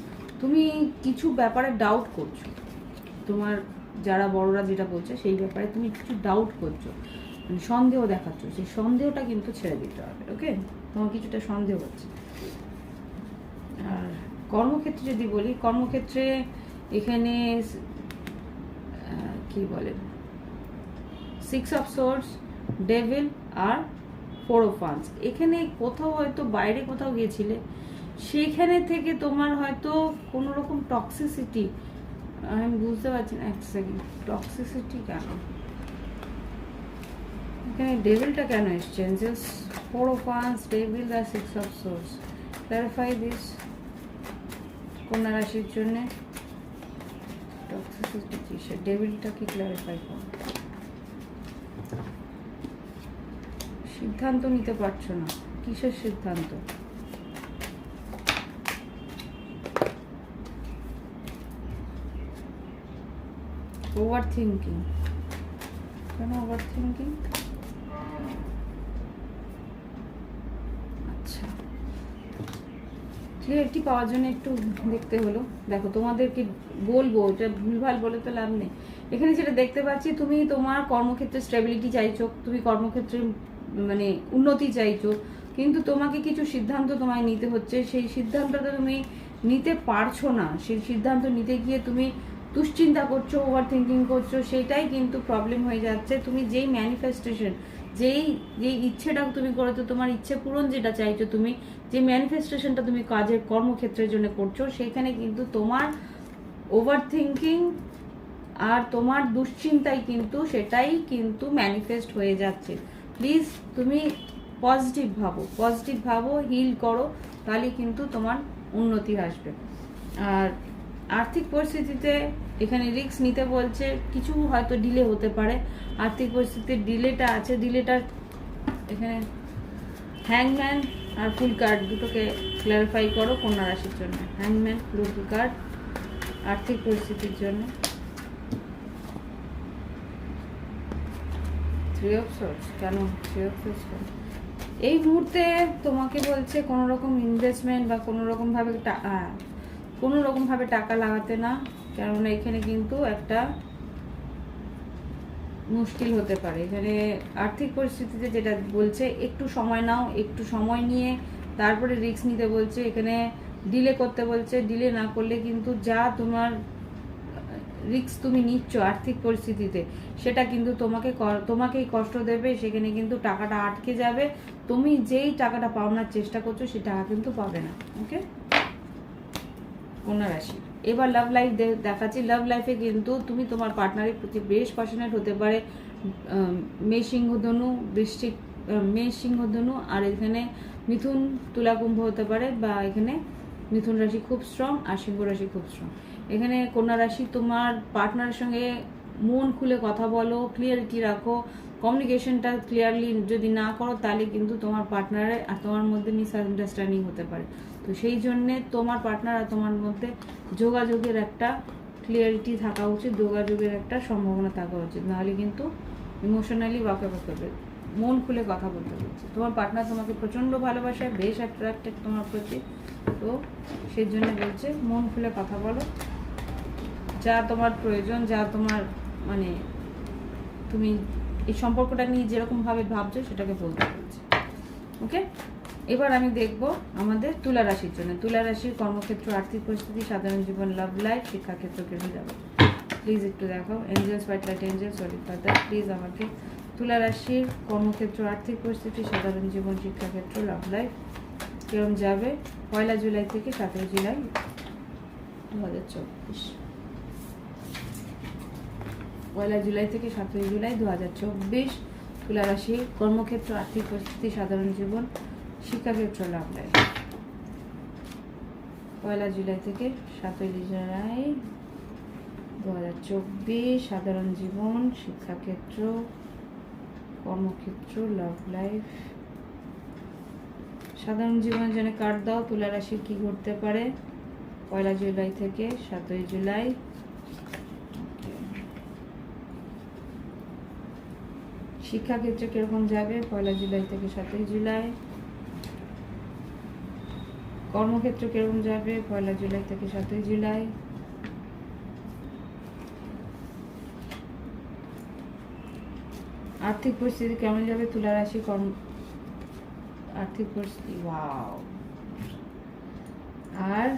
A: তুমি কিছু ব্যাপারে ডাউট করছো, তোমার যারা বড়রা যেটা বলছে সেই ব্যাপারে তুমি কিছু ডাউট করছো, মানে সন্দেহ দেখাচ্ছ, সেই সন্দেহটা কিন্তু ছেড়ে দিতে হবে। ওকে, তোমার কিছুটা সন্দেহ হচ্ছে। আর কর্মক্ষেত্রে যদি বলি, কর্মক্ষেত্রে এখানে কি বলে, 6 অফ সোর্স, ডেভিল আর 4 অফ ওয়ান্স। এখানে কোথাও হয়তো বাইরে কোথাও গিয়েছিলে, সেইখানে থেকে তোমার হয়তো কোনো রকম টক্সিসিটি, আমি বুঝতে পারছি না, এক সেকেন্ড, টক্সিসিটি কেন এখানে, ডেভিলটা কেন এসছে, জাস্ট 4 অফ ওয়ান্স, ডেভিল আর 6 অফ সোর্স। ক্ল্যারিফাই দিস কন্যা রাশির জন্য টক্সিসিটি কিসের, ডেভিলটাকে ক্ল্যারিফাই করো। সিদ্ধান্ত নিতে পারছো না, কিসের সিদ্ধান্ত, ওভার থিঙ্কিং, কেন ওভার থিঙ্কিং? আচ্ছা, ক্লিয়ারিটি পাওয়ার জন্য একটু দেখতে হলো। দেখো, তোমাদেরকে বলবো, এটা ভুলভাল বলে তো লাভ নেই। এখানে যেটা দেখতে পাচ্ছি, তুমি তোমার কর্মক্ষেত্রে স্টেবিলিটি চাইছো, তুমি কর্মক্ষেত্রে মানে উন্নতি চাইছো, কিন্তু তোমাকে কিছু সিদ্ধান্ত তোমায় নিতে হচ্ছে, সেই সিদ্ধান্তটা তুমি নিতে পারছো না। সেই সিদ্ধান্ত নিতে গিয়ে তুমি দুশ্চিন্তা করছো, ওভার থিঙ্কিং করছো, সেটাই কিন্তু প্রবলেম হয়ে যাচ্ছে। তুমি যেই ম্যানিফেস্টেশন, যেই ইচ্ছেটা তুমি করেছো, তোমার ইচ্ছে পূরণ যেটা চাইছো, তুমি যে ম্যানিফেস্টেশনটা তুমি কাজের কর্মক্ষেত্রের জন্য করছো, সেখানে কিন্তু তোমার ওভার থিঙ্কিং আর তোমার দুশ্চিন্তাই কিন্তু সেটাই কিন্তু ম্যানিফেস্ট হয়ে যাচ্ছে। প্লিজ তুমি পজিটিভ ভাবো, হিল করো, তাহলে কিন্তু তোমার উন্নতি আসবে। আর আর্থিক পরিস্থিতিতে এখানে রিস্ক নিতে বলছে, কিছু হয়তো ডিলে হতে পারে, আর্থিক পরিস্থিতির ডিলেটা আছে, ডিলেটার এখানে হ্যাংম্যান আর ফুল কার্ড দুটোকে ক্ল্যারিফাই করো কন্যা রাশির জন্য। হ্যাংম্যান, ফুল কার্ড আর্থিক পরিস্থিতির জন্য, 3 অফ সোর্স, কেন 3 অফ সোর্স কেন? এই মুহূর্তে তোমাকে বলছে কোনো রকম ইনভেস্টমেন্ট বা কোনো রকমভাবে কোনো রকমভাবে টাকা লাগাতে না, কেননা এখানে কিন্তু একটা মুশকিল হতে পারে। এখানে আর্থিক পরিস্থিতিতে যেটা বলছে একটু সময় নাও, একটু সময় নিয়ে তারপরে রিস্ক নিতে বলছে। এখানে ডিলে করতে বলছে, ডিলে না করলে কিন্তু যা তোমার রিস্ক তুমি নিচ্ছ আর্থিক পরিস্থিতিতে সেটা কিন্তু তোমাকেই কষ্ট দেবে। সেখানে কিন্তু টাকাটা আটকে যাবে, তুমি যেই টাকাটা পাওয়ার চেষ্টা করছো সেই টাকা কিন্তু পাবে না। ওকে, কন্যা রাশি। এবার লাভ লাইফ দেখাচ্ছি। লাভ লাইফে কিন্তু তুমি তোমার পার্টনারের প্রতি বেশ প্যাশনেট হতে পারে। মেষ সিংহ ধনু, বৃশ্চিক, মেষ সিংহ ধনু, আর এখানে মিথুন তুলা কুম্ভ হতে পারে, বা এখানে মিথুন রাশি খুব স্ট্রং আর সিংহ রাশি খুব স্ট্রং। এখানে কন্যা রাশি তোমার পার্টনারের সঙ্গে মন খুলে কথা বলো, ক্লিয়ারিটি রাখো। কমিউনিকেশনটা ক্লিয়ারলি যদি না করো তাহলে কিন্তু তোমার পার্টনারের আর তোমার মধ্যে মিসআন্ডারস্ট্যান্ডিং হতে পারে। তো সেই জন্যে তোমার পার্টনার আর তোমার মধ্যে যোগাযোগের একটা ক্লিয়ারিটি থাকা উচিত, যোগাযোগের একটা সম্ভাবনা থাকা উচিত, নাহলে কিন্তু ইমোশনালি ওয়াকেওয়াক করবে। মন খুলে কথা বলতে বলছে। তোমার পার্টনার তোমাকে প্রচণ্ড ভালোবাসে, বেশ অ্যাট্রাক্টেড তোমার প্রতি, তো সেই জন্য বলছে মন খুলে কথা বলো, যা তোমার প্রয়োজন, যা তোমার মানে তুমি এই সম্পর্কটা নিয়ে যেরকমভাবে ভাবছো সেটাকে বলতে বলছে। ওকে, এবার আমি দেখব আমাদের তুলা রাশির জন্য। তুলা রাশির কর্মক্ষেত্র, আর্থিক পরিস্থিতি, সাধারণ জীবন, লাভ লাইফ, শিক্ষাক্ষেত্র কেটে যাবে। প্লিজ একটু দেখাও angels, white light angels, sorry father, please আমাকে তুলা রাশির কর্মক্ষেত্র, আর্থিক পরিস্থিতি, সাধারণ জীবন, শিক্ষাক্ষেত্র, লাভ লাইফ কিরম যাবে 1 জুলাই থেকে 7 জুলাই 2024। 1 জুলাই থেকে 7 জুলাই 2024 তুলা রাশির কর্মক্ষেত্র, আর্থিক পরিস্থিতি, সাধারণ জীবন, শিক্ষাক্ষেত্র, লাভ লাইফ। 1 জুলাই থেকে 7 জুলাই 2024 সাধারণ জীবন, শিক্ষাক্ষেত্র, কর্মক্ষেত্র, লাভ লাইফ। সাধারণ জীবনের জন্য কার্ড দাও। তুলা রাশির কি ঘটতে পারে 1 জুলাই থেকে 7 জুলাই। শিক্ষাক্ষেত্রে কিরকম যাবে 1 জুলাই থেকে 7 জুলাই। কর্মক্ষেত্র কিরকম যাবে 1 জুলাই থেকে 7 জুলাই। আর্থিক পরিস্থিতি কেমন যাবে তুলা রাশি আর্থিক পরিস্থিতি, ওয়াও। আর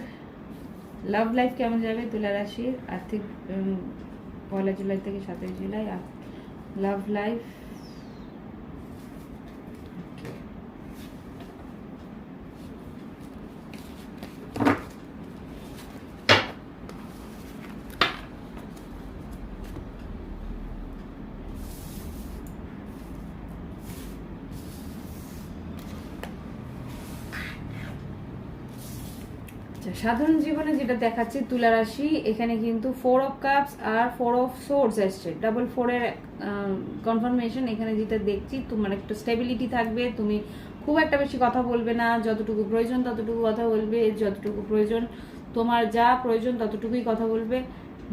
A: লাভ লাইফ কেমন যাবে তুলা রাশির আর্থিক 1 জুলাই থেকে 7 জুলাই। লাভ লাইফ সাধারণ জীবনে যেটা দেখাচ্ছে তুলা রাশি, এখানে কিন্তু 4 অফ কাপস আর 4 অফ সোর্ডস আসছে, ডাবল 4 এর কনফার্মেশন। এখানে যেটা দেখছি তোমার একটা স্টেবিলিটি থাকবে, তুমি খুব একটা বেশি কথা বলবে না, যতটুকু প্রয়োজন ততটুকু কথা বলবে, যতটুকু প্রয়োজন তোমার যা প্রয়োজন ততটুকুই কথা বলবে।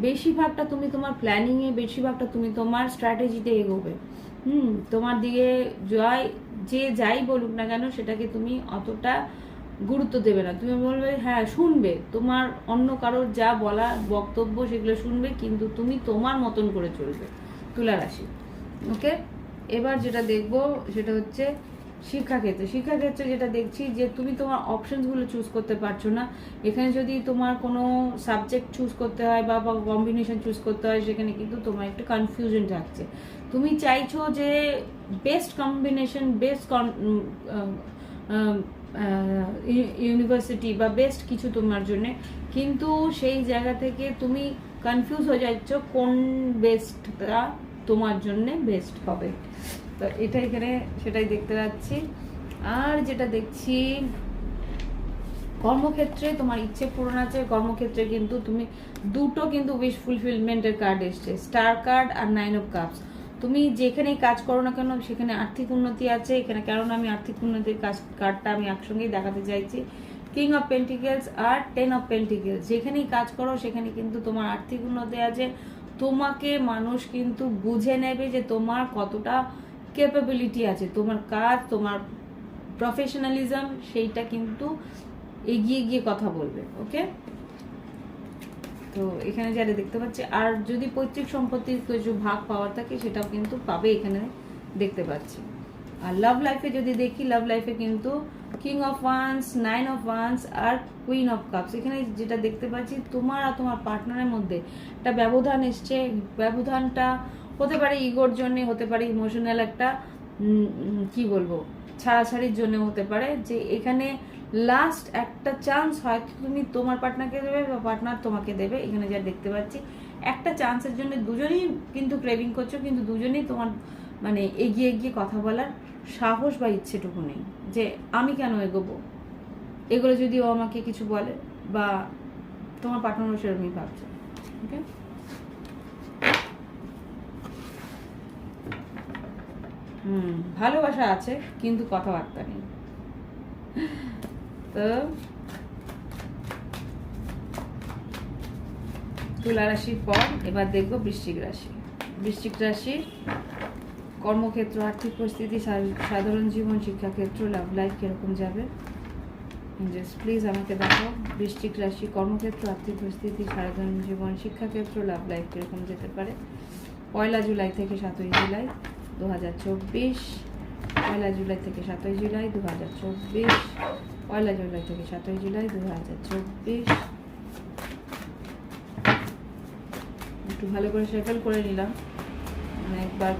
A: বেশিরভাগটা তুমি তোমার প্ল্যানিংয়ে, বেশিরভাগটা তুমি তোমার স্ট্র্যাটেজিতে এগোবে। তোমার দিকে যাই বলুক না কেন সেটাকে তুমি অতটা গুরুত্ব দেবে না, তুমি বলবে হ্যাঁ শুনবে, তোমার অন্য কারোর যা বলা বক্তব্য সেগুলো শুনবে, কিন্তু তুমি তোমার মতন করে চলবে তুলা রাশি। ওকে, এবার যেটা দেখবো সেটা হচ্ছে শিক্ষাক্ষেত্রে যেটা দেখছি যে তুমি তোমার অপশনসগুলো চুজ করতে পারছো না। এখানে যদি তোমার কোনো সাবজেক্ট চুজ করতে হয় বা কম্বিনেশন চুজ করতে হয় সেখানে কিন্তু তোমার একটু কনফিউশন থাকছে। তুমি চাইছো যে বেস্ট কম্বিনেশন, বেস্ট ইউনিভার্সিটি বা বেস্ট কিছু তোমার জন্য, কিন্তু সেই জায়গা থেকে তুমি কনফিউজ হয়ে যাচ্ছ কোন বেস্টটা তোমার জন্য বেস্ট হবে। তো এটা এখানে সেটাই দেখতে পাচ্ছি। আর যেটা দেখছি কর্মক্ষেত্রে তোমার ইচ্ছে পূরণ আছে। কর্মক্ষেত্রে কিন্তু তুমি দুটো কিন্তু উইশ ফুলফিলমেন্টের কার্ড এসছে, স্টার কার্ড আর 9 অফ কাপস। তুমি যেখানেই কাজ করো না কেন সেখানে আর্থিক উন্নতি আছে এখানে, কারণ আমি আর্থিক উন্নতির কার্ডটা আমি একসঙ্গেই দেখাতে চাইছি। কিং অফ পেন্টিকেলস আর 10 অফ পেন্টিকেলস, যেখানেই কাজ করো সেখানে কিন্তু তোমার আর্থিক উন্নতি আছে। তোমাকে মানুষ কিন্তু বুঝে নেবে যে তোমার কতটা ক্যাপাবিলিটি আছে, তোমার কাজ, তোমার প্রফেশনালিজম, সেইটা কিন্তু এগিয়ে গিয়ে কথা বলবে। ওকে, তো এখানে যারা দেখতে পাচ্ছি, আর যদি পৈতৃক সম্পত্তির কিছু ভাগ পাওয়ার থাকে সেটাও কিন্তু পাবে, এখানে দেখতে পাচ্ছি। আর লাভ লাইফে যদি দেখি, লাভ লাইফে কিন্তু king of wands, 9 of wands আর কুইন অফ কাপস। এখানে যেটা দেখতে পাচ্ছি, তোমার আর তোমার পার্টনারের মধ্যে একটা ব্যবধান এসছে। ব্যবধানটা হতে পারে ইগোর জন্য, হতে পারে ইমোশনাল একটা কি বলবো ছাড়াছাড়ির জন্য হতে পারে, যে এখানে লাস্ট একটা চান্স হয়তো তুমি তোমার পার্টনারকে দেবে বা পার্টনার তোমাকে দেবে। এখানে যা দেখতে পাচ্ছি একটা চান্সের জন্য দুজনেই কিন্তু ক্রেভিং করছো, কিন্তু দুজনেই তোমার মানে এগিয়ে গিয়ে কথা বলার সাহস বা ইচ্ছেটুকু নেই যে আমি কেন এগোবো, এগুলো যদি ও আমাকে কিছু বলে, বা তোমার পার্টনারও সেরকমই ভাবছে। ওকে, ভালোবাসা আছে কিন্তু কথাবার্তা নেই। তো তুলা রাশির পর এবার দেখবো বৃশ্চিক রাশি। বৃশ্চিক রাশির কর্মক্ষেত্র, আর্থিক পরিস্থিতি, সাধারণ জীবন, শিক্ষাক্ষেত্র, লাভ লাইফ কিরকম যাবে প্লিজ আমাকে দেখাও। বৃশ্চিক রাশি কর্মক্ষেত্র, আর্থিক পরিস্থিতি, সাধারণ জীবন, শিক্ষাক্ষেত্র, লাভ লাইফ কিরকম যেতে পারে 1 জুলাই থেকে 7 জুলাই 2024। 1 জুলাই থেকে 7 জুলাই 2024। 1 জুলাই থেকে 7 জুলাই 2024। একটু ভালো করে শেফেল করে নিলাম, মানে একবার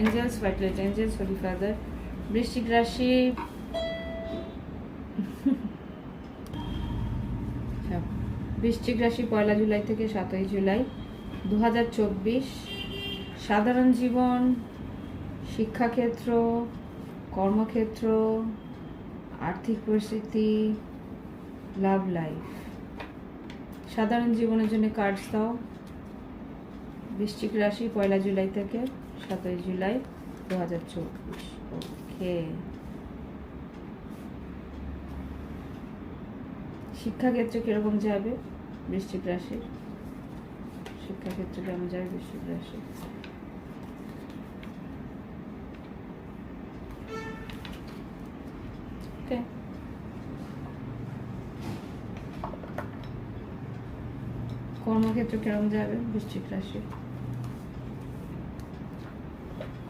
A: angels, white light angels, holy father. বৃশ্চিক রাশি বৃশ্চিক রাশি 1 জুলাই থেকে 7 জুলাই 2024। সাধারণ জীবন, শিক্ষাক্ষেত্র, কর্মক্ষেত্র, আর্থিক পরিস্থিতি, লাভ লাইফ। সাধারণ জীবনের জন্য কার্ডস দাও। বৃশ্চিক রাশি 1 জুলাই থেকে 7 জুলাই 2024। ওকে, শিক্ষাক্ষেত্রে কিরকম যাবে বৃশ্চিক রাশি? শিক্ষাক্ষেত্রে কেমন যাবে বৃশ্চিক রাশি? ওকে, কর্মক্ষেত্র কিরকম যাবে বৃশ্চিক রাশি?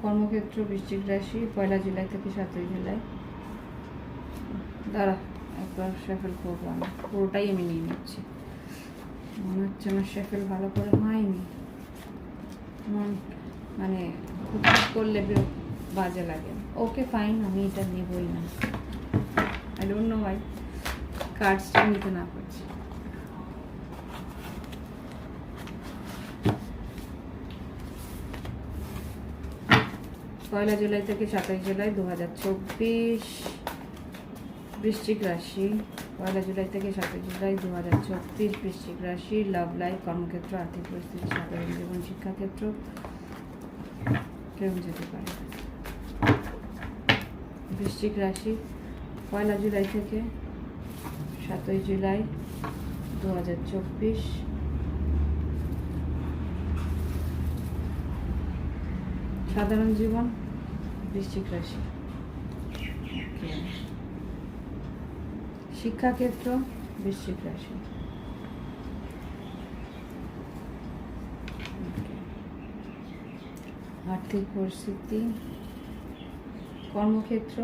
A: কর্মক্ষেত্র বৃশ্চিক রাশি 1 জুলাই থেকে 7 জুলাই। দাঁড়া একবার শেফেল করবো, আমি পুরোটাই আমি নিয়ে নিচ্ছি। মনে হচ্ছে আমার শেফেল ভালো করে হয়নি, মানে খুব করলে বাজে লাগে। ওকে ফাইন, আমি এটা নেবই না। আই ডোন্ট নো ওয়াই কার্ডসটা নিতে না পারছি। পয়লা জুলাই থেকে 7 জুলাই 2024। বৃশ্চিক রাশি 1 জুলাই থেকে 7 জুলাই 2024। বৃশ্চিক রাশি লাভ লাইফ, কর্মক্ষেত্র, আর্থিক পরিস্থিতি, সাধারণ জীবন, শিক্ষাক্ষেত্র কেমন যেতে পারে? বৃশ্চিক রাশি 1 জুলাই থেকে 7 জুলাই 2024। সাধারণ জীবন বৃশ্চিক রাশি। শিক্ষাক্ষেত্র বৃশ্চিক রাশি। আর্থিক পরিস্থিতি, কর্মক্ষেত্র,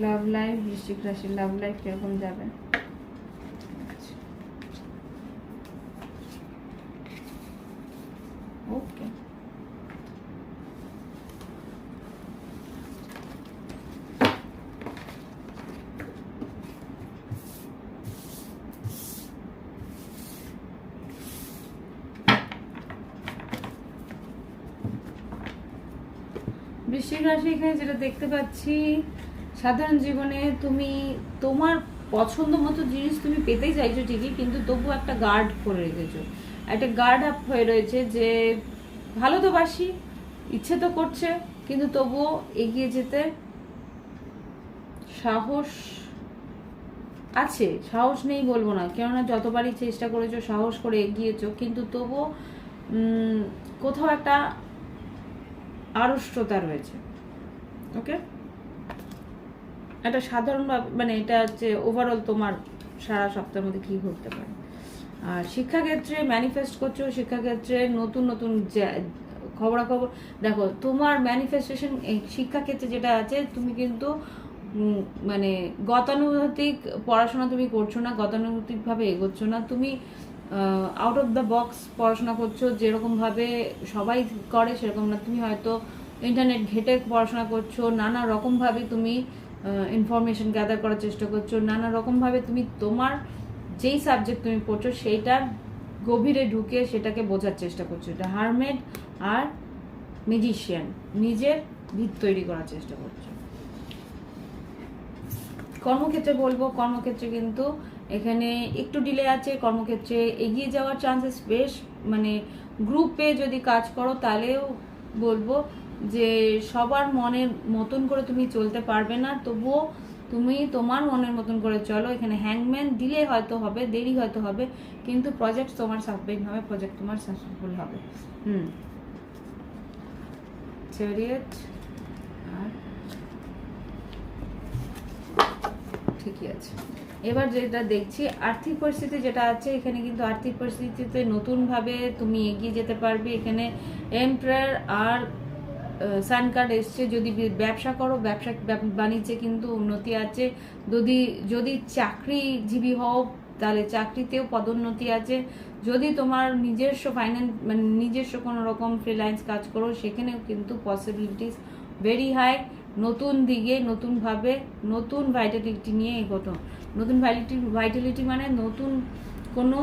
A: লাভ লাইফ। বৃশ্চিক রাশি লাভ লাইফ কিরকম যাবে? ওকে, বৃশ্চিক রাশি এখানে যেটা দেখতে পাচ্ছি, সাধারণ জীবনে তুমি তোমার পছন্দ মতো জিনিস তুমি পেতেই চাইছো ঠিকই, কিন্তু তবু একটা গার্ড করে রেখেছো, একটা গার্ড আপ হয়ে রয়েছে যে ভালো তো বাসি, ইচ্ছে তো করছে, কিন্তু তবুও এগিয়ে যেতে সাহস আছে। সাহস নেই বলবো না, কেননা যতবারই চেষ্টা করেছো সাহস করে এগিয়েছো, কিন্তু তবুও কোথাও একটা আড়ষ্টতা রয়েছে। ওকে, একটা সাধারণভাবে মানে এটা হচ্ছে ওভারঅল তোমার সারা সপ্তাহের মধ্যে কী ঘটতে পারে। আর শিক্ষাক্ষেত্রে ম্যানিফেস্ট করছো, শিক্ষাক্ষেত্রে নতুন নতুন খবরাখবর দেখো, তোমার ম্যানিফেস্টেশন এই শিক্ষাক্ষেত্রে যেটা আছে, তুমি কিন্তু মানে গতানুগতিক পড়াশোনা তুমি করছো না, গতানুগতিকভাবে এগোচ্ছ না, তুমি আউট অফ দ্য বক্স পড়াশোনা করছো, যেরকমভাবে সবাই করে সেরকম না। তুমি হয়তো ইন্টারনেট ঘেটে পড়াশোনা করছো, নানা রকমভাবে তুমি ইনফরমেশন গ্যাদার করার চেষ্টা করছো, নানা রকমভাবে তুমি তোমার যেই সাবজেক্ট তুমি পড়ছো সেইটার গভীরে ঢুকে সেটাকে বোঝার চেষ্টা করছো। এটা হারমেড আর মিউজিশিয়ান, নিজের ভিত তৈরি করার চেষ্টা করছো। কর্মক্ষেত্রে বলবো, কর্মক্ষেত্রে কিন্তু এখানে একটু ডিলে আছে, কর্মক্ষেত্রে এগিয়ে যাওয়ার চান্সেস বেশ, মানে গ্রুপে যদি কাজ করো তাহলেও বলবো যে সবার মনের মতন করে তুমি চলতে পারবে না, তবুও তুমি তোমার মনের মতন করে চলো। এখানে হ্যাংম্যান, ডিলে হয়তো হবে, দেরি হয়তো হবে, কিন্তু প্রজেক্ট তোমার সাকসেসফুল হবে, প্রজেক্ট তোমার সাকসেসফুল হবে। চ্যারিয়েট আর ঠিকই আছে। এবার যেটা দেখছি আর্থিক পরিস্থিতি যেটা আছে, এখানে কিন্তু আর্থিক পরিস্থিতিতে নতুনভাবে তুমি এগিয়ে যেতে পারবে। এখানে এম্পায়ার আর সান কার্ড এসছে। যদি ব্যবসা করো, ব্যবসা বাণিজ্যে কিন্তু উন্নতি আছে। যদি চাকরিজীবী হও তাহলে চাকরিতেও পদোন্নতি আছে। যদি তোমার নিজস্ব ফাইন্যান্স মানে নিজস্ব কোনো রকম ফ্রিল্যান্স কাজ করো, সেখানেও কিন্তু পসিবিলিটিস ভেরি হাই। নতুন দিকে, নতুনভাবে, নতুন ভাইটালিটি নিয়ে এগোতো। নতুন ভাইটালিটি মানে নতুন কোনো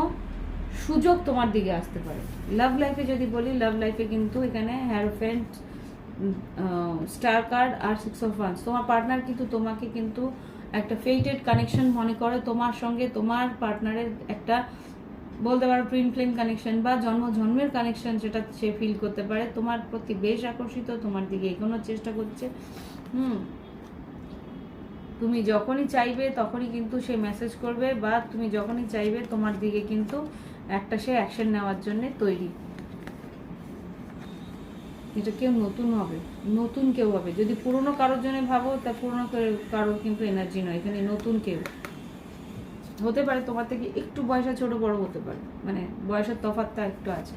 A: সুযোগ তোমার দিকে আসতে পারে। লাভ লাইফে যদি বলি, লাভ লাইফে কিন্তু এখানে হ্যারোফেন্ট, স্টার কার্ড আর 6 অফ ওয়ান্স। তোমার পার্টনার কিন্তু তোমাকে কিন্তু একটা ফেটেড কানেকশন মনে করে, তোমার সঙ্গে তোমার পার্টনারের একটা বলতে পারো টুইন ফ্লেম কানেকশন বা জন্মের কানেকশন, সেটা সে ফিল করতে পারে। তোমার প্রতি বেশ আকর্ষিত, তোমার দিকে এগোনোর চেষ্টা করছে। তুমি যখনই চাইবে তখনই কিন্তু সে মেসেজ করবে, বা তুমি যখনই চাইবে তোমার দিকে কিন্তু একটা সে অ্যাকশন নেওয়ার জন্য তৈরি। এটা কেউ নতুন হবে, নতুন কেউ হবে। যদি পুরনো কারোর জন্য ভাবো, তা পুরনো কারোর কিন্তু এনার্জি নয়, এখানে নতুন কেউ হতে পারে। তোমার থেকে একটু বয়সে ছোট বড় হতে পারে, মানে বয়সের তফাৎটা একটু আছে।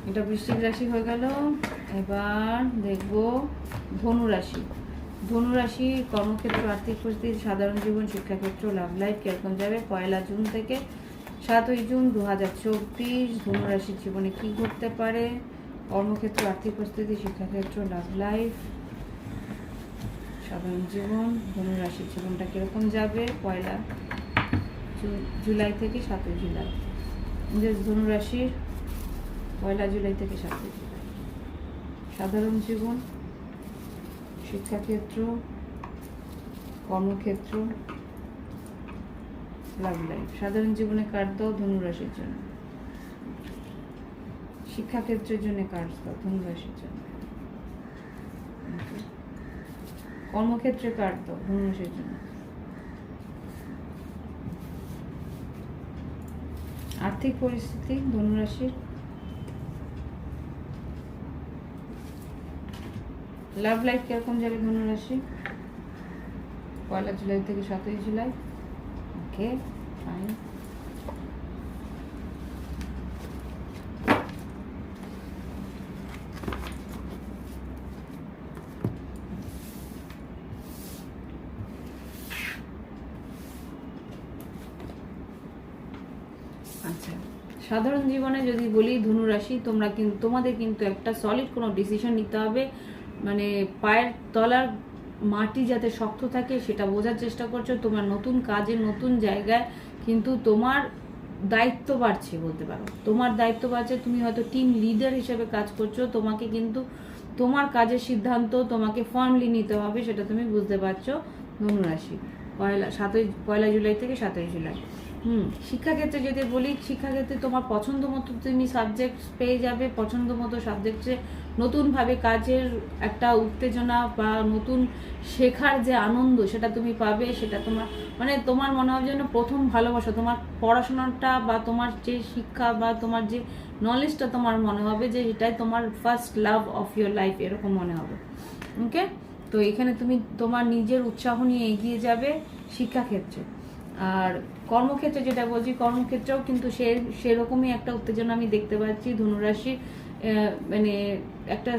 A: এটা বৃশ্চিক রাশি হয়ে গেল। এবার দেখবো ধনু রাশি। ধনু রাশি কর্মক্ষেত্র, আর্থিক পরিস্থিতি, সাধারণ জীবন, শিক্ষাক্ষেত্র, লাভ লাইফ কিরকম যাবে 1 জুন থেকে 7 জুন 2024। ধনু রাশির জীবনে কি ঘটতে পারে? কর্মক্ষেত্র, আর্থিক পরিস্থিতি, শিক্ষাক্ষেত্র, লাভ লাইফ, সাধারণ জীবন। ধনু রাশির জীবনটা কিরকম যাবে 1 জুলাই থেকে 7 জুলাই। ধনু রাশির 1 জুলাই থেকে 7 জুলাই। সাধারণ জীবন, শিক্ষাক্ষেত্র, কর্মক্ষেত্র, লাভ লাইফ। সাধারণ জীবনে কার্ড দাও ধনু রাশির জন্য, শিক্ষাক্ষেত্রের জন্য কার্ড দাও ধনু রাশির জন্য, কর্মক্ষেত্রে কার্ড দাও ধনু রাশির জন্য, আর্থিক পরিস্থিতি ধনু রাশির, লাভ লাইফ কিরকম যাবে ধনু রাশি 1 জুলাই থেকে 7 জুলাই। ওকে, ফাইন। আচ্ছা, সাধারণ জীবনে যদি বলি ধনু রাশি, তোমাদের কিন্তু একটা সলিড কোনো ডিসিশন নিতে হবে। মানে পায়ের তলার মাটি যাতে শক্ত থাকে সেটা বোঝার চেষ্টা করছো। তোমার নতুন কাজে, নতুন জায়গায় কিন্তু তোমার দায়িত্ব বাড়ছে, বলতে পারো তোমার দায়িত্ব বাড়ছে। তুমি হয়তো টিম লিডার হিসেবে কাজ করছো, তোমাকে কিন্তু তোমার কাজের সিদ্ধান্ত তোমাকে ফার্মলি নিতে হবে, সেটা তুমি বুঝতে পারছো। ধনু রাশি 1 জুলাই থেকে 7 জুলাই। শিক্ষাক্ষেত্রে যদি বলি, শিক্ষাক্ষেত্রে তোমার পছন্দ মতো তুমি সাবজেক্ট পেয়ে যাবে। পছন্দ মতো সাবজেক্টে নতুনভাবে কাজের একটা উত্তেজনা বা নতুন শেখার যে আনন্দ সেটা তুমি পাবে। সেটা তোমার মানে তোমার মনে হবে যেন প্রথম ভালোবাসা, তোমার পড়াশোনাটা বা তোমার যে শিক্ষা বা তোমার যে নলেজটা, তোমার মনে হবে যে এটাই তোমার first love of your life, এরকম মনে হবে। ওকে, তো এখানে তুমি তোমার নিজের উৎসাহ নিয়ে এগিয়ে যাবে শিক্ষাক্ষেত্রে। আর কর্মক্ষেত্রে যেটা বলছি, কর্মক্ষেত্রেও কিন্তু সেরকমই একটা উত্তেজনা আমি দেখতে পাচ্ছি ধনুরাশি। মানে একটা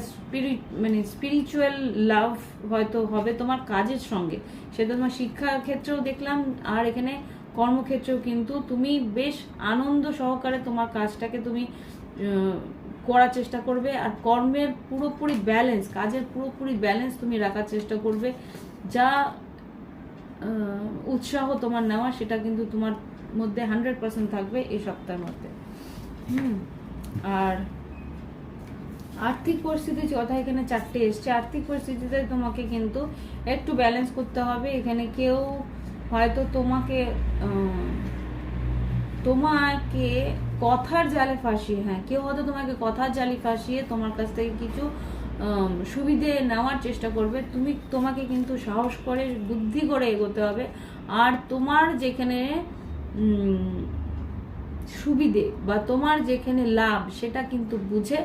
A: স্পিরিচুয়াল লাভ হয়তো হবে তোমার কাজের সঙ্গে, সেটা তোমার শিক্ষাক্ষেত্রেও দেখলাম, আর এখানে কর্মক্ষেত্রেও কিন্তু তুমি বেশ আনন্দ সহকারে তোমার কাজটাকে তুমি করার চেষ্টা করবে। আর কর্মের পুরোপুরি ব্যালেন্স, কাজের পুরোপুরি ব্যালেন্স তুমি রাখার চেষ্টা করবে। যা উৎসাহ তোমার নেওয়া সেটা কিন্তু তোমার মধ্যে 100% থাকবে এই সপ্তাহের মধ্যে। আর আর্থিক পরিস্থিতি কথা এখানে 4টে এসছে। আর্থিক পরিস্থিতিতে তোমাকে কিন্তু একটু ব্যালেন্স করতে হবে। এখানে কেউ হয়তো তোমাকে কথার জালে ফাঁসিয়ে, কেউ হয়তো তোমাকে কথার জালে ফাঁসিয়ে তোমার কাছ থেকে কিছু সুবিধে নেওয়ার চেষ্টা করবে। তোমাকে কিন্তু সাহস করে বুদ্ধি করে এগোতে হবে। আর তোমার যেখানে সুবিধে বা তোমার যেখানে লাভ সেটা কিন্তু বুঝে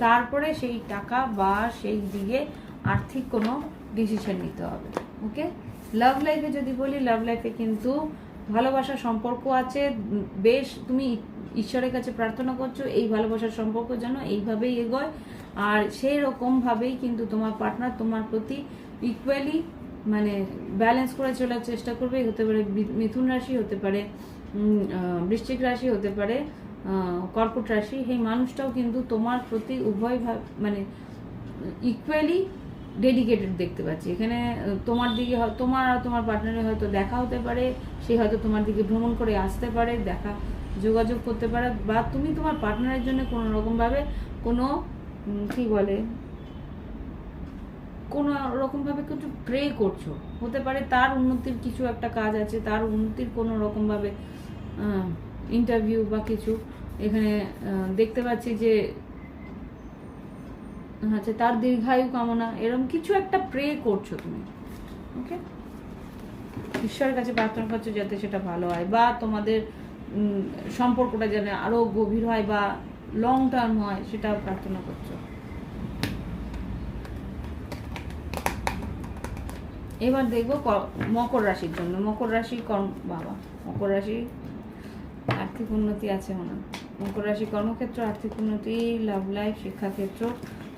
A: তারপরে সেই টাকা বা সেই দিকে আর্থিক কোনো ডিসিশন নিতে হবে। ওকে, লাভ লাইফে যদি বলি, লাভ লাইফে কিন্তু ভালোবাসার সম্পর্ক আছে। বেশ তুমি ঈশ্বরের কাছে প্রার্থনা করছো এই ভালোবাসার সম্পর্ক যেন এইভাবেই এগোয়। আর সেই রকমভাবেই কিন্তু তোমার পার্টনার তোমার প্রতি ইকুয়ালি ব্যালেন্স করে চলার চেষ্টা করবে। হতে পারে মিথুন রাশি, হতে পারে বৃশ্চিক রাশি, হতে পারে কর্কট রাশি। এই মানুষটাও কিন্তু তোমার প্রতি উভয় ইকুয়ালি ডেডিকেটেড দেখতে পাচ্ছি। এখানে তোমার দিকে তোমার আর তোমার পার্টনারের হয়তো দেখা হতে পারে, সে হয়তো তোমার দিকে ভ্রমণ করে আসতে পারে, যোগাযোগ করতে পারে, বা তুমি তোমার পার্টনারের জন্য কোনো রকমভাবে কোনো কিছু প্রে করছো। হতে পারে তার উন্নতির কিছু একটা কাজ আছে, তার উন্নতির কোনো রকমভাবে ইন্টারভিউ বা কিছু এখানে দেখতে পাচ্ছি যে তার দীর্ঘায়ু কামনা, এরকম কিছু একটা প্রে করছো তুমি। ওকে, ঈশ্বরের কাছে প্রার্থনা করছো যাতে সেটা ভালো হয়, বা তোমাদের সম্পর্কটা যেন আরো গভীর হয় বা লং টার্ম হয়, সেটা প্রার্থনা করছো। এবার দেখবো মকর রাশির জন্য। মকর রাশি মকর রাশি আর্থিক উন্নতি আছে মনে। মকর রাশি কর্মক্ষেত্র, আর্থিক উন্নতি, লাভ লাইফ, শিক্ষাক্ষেত্র,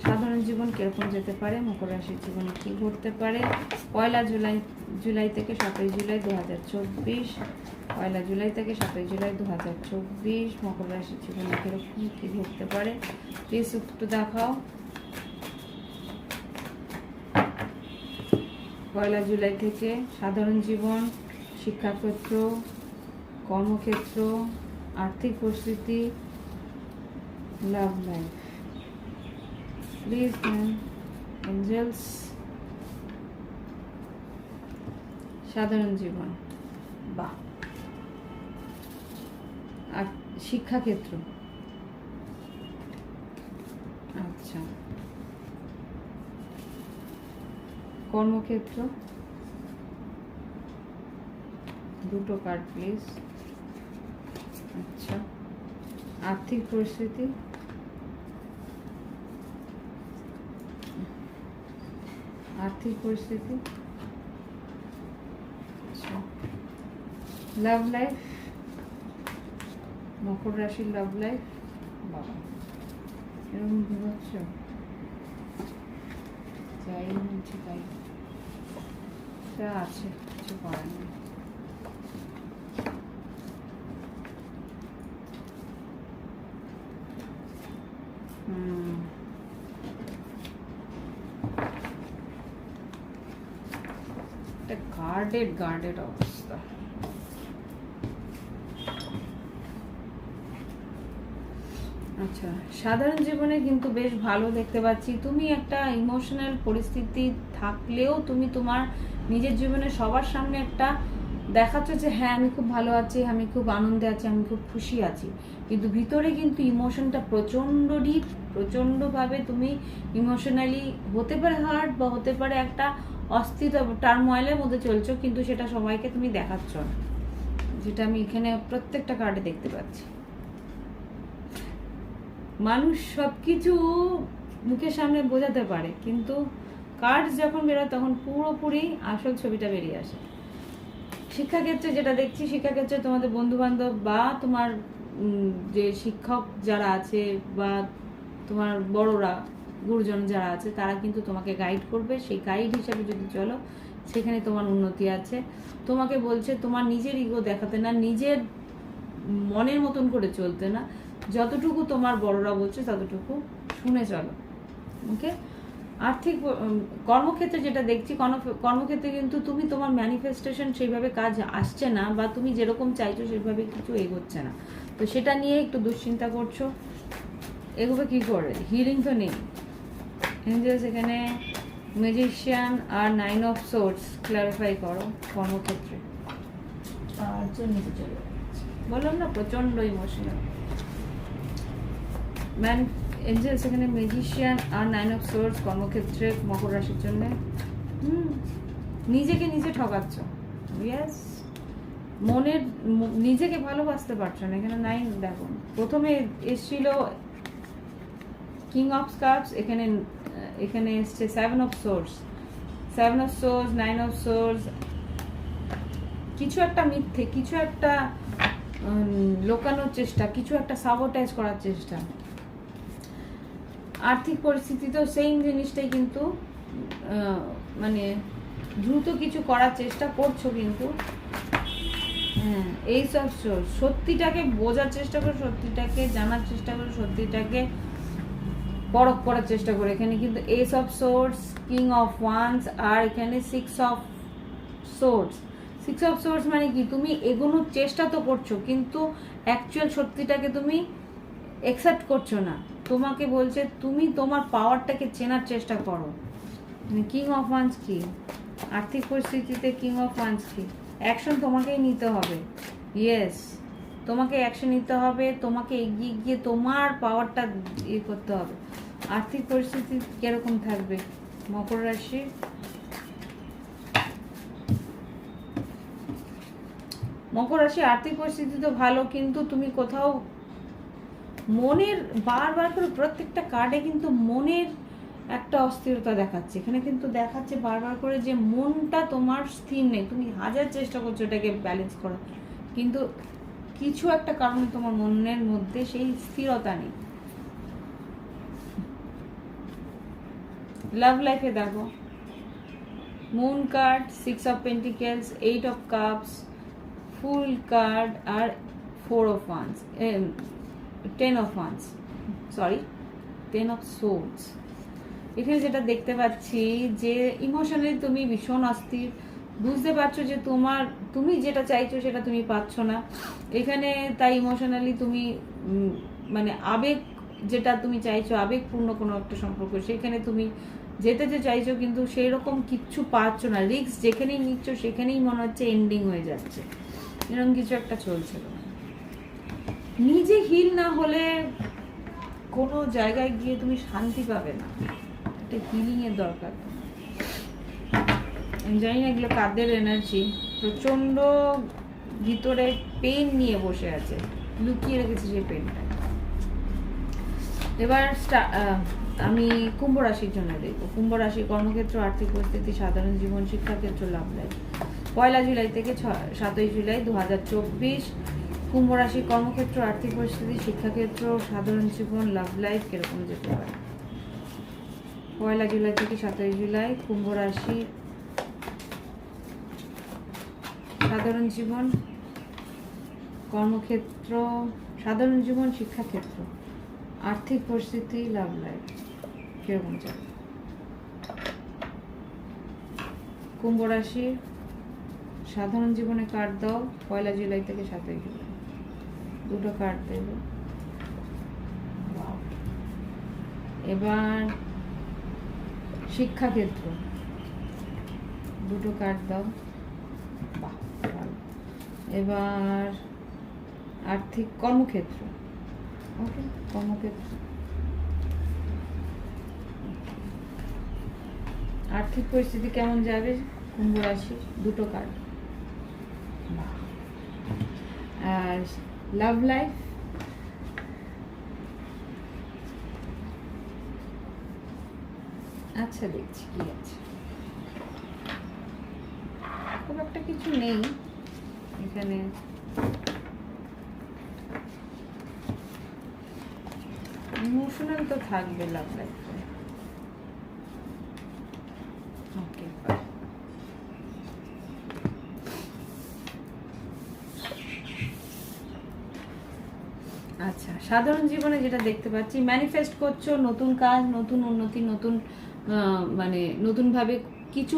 A: সাধারণ জীবন কিরকম যেতে পারে, মকর রাশির জীবনে কি ঘটতে পারে 1 জুলাই থেকে 7 জুলাই 2024, 1 জুলাই থেকে 7 জুলাই 2024 মকর রাশির জীবনে কিরকম কি ঘটতে পারে প্লিজ একটু দেখাও। 1 জুলাই থেকে সাধারণ জীবন, শিক্ষাক্ষেত্র, কর্মক্ষেত্র, আর্থিক পরিস্থিতি, লাভ লাইফ। প্লিজ এঞ্জেলস, সাধারণ জীবন, বাহ, আর শিক্ষাক্ষেত্র, আচ্ছা, কর্মক্ষেত্র, দুটো কার্ড প্লিজ, আচ্ছা, আর্থিক পরিস্থিতি, আচ্ছা, লাভ লাইফ, মকর রাশির লাভ লাইফ, বাবা এরকম বুঝছ, যাই বলছি তাই যা আছে, কিছু করার নেই। গার্ডেড অবস্থা। আচ্ছা, সাধারণ জীবনে কিন্তু বেশ ভালো দেখতে পাচ্ছি। তুমি একটা ইমোশনাল পরিস্থিতি থাকলেও তুমি তোমার নিজের জীবনে সবার সামনে একটা দেখাচ্ছ যে হ্যাঁ আমি খুব ভালো আছি, আমি খুব আনন্দে আছি, আমি খুব খুশি আছি, কিন্তু ভিতরে কিন্তু ইমোশনটা প্রচণ্ড ডিপ, প্রচণ্ডভাবে তুমি ইমোশনালি হতে পারে হার্ট, বা হতে পারে একটা অস্থির টার্মোয়েলের মধ্যে চলছো, কিন্তু সেটা সবাইকে তুমি দেখাচ্ছ না, যেটা আমি এখানে প্রত্যেকটা কার্ডে দেখতে পাচ্ছি। মানুষ সবকিছু মুখের সামনে বোঝাতে পারে, কিন্তু কার্ড যখন বেরোয় তখন পুরোপুরি আসল ছবিটা বেরিয়ে আসে। শিক্ষাক্ষেত্রে যেটা দেখছি, শিক্ষাক্ষেত্রে তোমাদের বন্ধুবান্ধব বা তোমার যে শিক্ষক যারা আছে বা তোমার বড়রা গুরুজন যারা আছে তারা কিন্তু তোমাকে গাইড করবে। সেই গাইড হিসাবে যদি চলো সেখানে তোমার উন্নতি আছে। তোমাকে বলছে তোমার নিজের ইগো দেখাতে না, নিজের মনের মতন করে চলতে না, যতটুকু তোমার বড়রা বলছে ততটুকু শুনে চলো। ওকে, আর্থিক কর্মক্ষেত্রে যেটা দেখছি, কর্মক্ষেত্রে কিন্তু তুমি তোমার ম্যানিফেস্টেশন সেইভাবে কাজ আসছে না বা তুমি যেরকম চাইছো সেভাবে কিছু এগোচ্ছে না, তো সেটা নিয়ে একটু দুশ্চিন্তা করছো। এগোবে কি করে? হিলিং তো নেই। এঞ্জেলস এখানে ম্যাজিশিয়ান আর 9 অফ সোর্স ক্লারিফাই করো কর্মক্ষেত্রে। আর নিচে চলে বললাম না প্রচন্ড ইমোশনাল ম্যান। এঞ্জেলস এখানে ম্যাজিশিয়ান আর 9 অফ সোর্স কর্মক্ষেত্রে মকর রাশির জন্য। নিজেকে নিজে ঠকাচ্ছ। ইয়েস, মনের নিজেকে ভালোবাসতে পারছো না। এখানে 9 দেখো, প্রথমে এসছিল কিং অফ কাপস, এখানে এসছে 7 of swords, 7 of swords, 9 of source. কিছু একটা মিথ্যে, কিছু একটা লোকানোর চেষ্টা, কিছু একটা সাবোটাইজ করার চেষ্টা। আর্থিক পরিস্থিতি তো সেম জিনিসটাই, কিন্তু মানে দ্রুত কিছু করার চেষ্টা করছো, কিন্তু হ্যাঁ এই সব সত্যিটাকে বোঝার চেষ্টা করো, সত্যিটাকে জানার চেষ্টা করো, সত্যিটাকে পরখ করার চেষ্টা করো। এখানে কিন্তু ace of swords, king of wands আর এখানে 6 অফ সোর্স। 6 অফ সোর্স মানে কি? তুমি এগোনোর চেষ্টা তো করছো, কিন্তু অ্যাকচুয়াল সত্যিটাকে তুমি অ্যাকসেপ্ট করছো না। তোমাকে বলছে তুমি তোমার পাওয়ারটাকে চেনার চেষ্টা করো। কিং অফ ওয়ান্স কি? আর্থিক পরিস্থিতিতে কিং অফ ওয়ান্স কি? অ্যাকশন তোমাকেই নিতে হবে। ইয়েস, তোমাকে অ্যাকশন নিতে হবে, তোমাকে এগিয়ে গিয়ে তোমার পাওয়ারটা ইয়ে করতে হবে। আর্থিক পরিস্থিতি কিরকম থাকবে মকর রাশি? মকর রাশি আর্থিক পরিস্থিতি তো ভালো, কিন্তু তুমি কোথাও মনের বারবার করে প্রত্যেকটা কার্ডে কিন্তু মনের একটা অস্থিরতা দেখাচ্ছে। এখানে কিন্তু দেখাচ্ছে বারবার করে যে মনটা তোমার স্থির নেই। তুমি হাজার চেষ্টা করছো এটাকে ব্যালেন্স করার, কিন্তু কিছু একটা কারণে তোমার মনের মধ্যে সেই স্থিরতা নেই। লাভ লাইফে দেখো moon card, 6 of pentacles, 8 of cups, fool card আর 4 of wands, 10 of wands, sorry 10 of swords. এখানে যেটা দেখতে পাচ্ছি যে ইমোশনালি তুমি ভীষণ অস্থির, বুঝতে পারছো যে তুমি যেটা চাইছো সেটা তুমি পাচ্ছ না এখানে, তাই ইমোশনালি তুমি মানে আবেগ যেটা তুমি চাইছো, আবেগপূর্ণ কোনো একটা সম্পর্ক, সেখানে তুমি যেতে যে চাইছো কিন্তু সেই রকম কিচ্ছু পাচ্ছ না। রিস্ক যেখানেই নিচ্ছ সেখানেই মনে হচ্ছে এন্ডিং হয়ে যাচ্ছে, এরকম কিছু একটা চলছিল। নিজে হিল না হলে কোনো জায়গায় গিয়ে তুমি শান্তি পাবে না, একটা হিলিং এর দরকার। আমি জানি না এগুলো কাদের এনার্জি, প্রচন্ড ভিতরে পেন নিয়ে বসে আছে, লুকিয়ে রেখেছে সেই পেনটা। এবার আমি কুম্ভ রাশির জন্য দেখবো। কুম্ভ রাশি কর্মক্ষেত্র, আর্থিক পরিস্থিতি, সাধারণ জীবন, শিক্ষাক্ষেত্র, লাভ লাইফ। 1 জুলাই থেকে 7 জুলাই 2024 কুম্ভ রাশি কর্মক্ষেত্র, আর্থিক পরিস্থিতি, শিক্ষাক্ষেত্র, সাধারণ জীবন, লাভ লাইফ কিরকম যেতে পারে। 1 জুলাই থেকে 7 জুলাই কুম্ভ রাশি, সাধারণ জীবন, কর্মক্ষেত্র, সাধারণ জীবন, শিক্ষাক্ষেত্র, আর্থিক পরিস্থিতি, লাভ লাইফ কিরকম যাবে। কুম্ভ রাশি সাধারণ জীবনে কার্ড দাও 1 জুলাই থেকে 7 জুলাই, দুটো কার্ড দেবে। এবার শিক্ষাক্ষেত্র দুটো কার্ড দাও। এবার আর্থিক কর্মক্ষেত্র, ওকে কর্মক্ষেত্র, আর্থিক পরিস্থিতি কেমন যাবে কুম্ভ রাশি, দুটো কার্ড। আর লাভ লাইফ, আচ্ছা দেখছি কি আছে, খুব একটা কিছু নেই এখানে। ইমোশনাল তো থাকবে লাভ লাইফে। ওকে, আচ্ছা সাধারণ জীবনে যেটা দেখতে পাচ্ছি, ম্যানিফেস্ট করছো নতুন কাজ, নতুন উন্নতি, নতুন মানে নতুনভাবে কিছু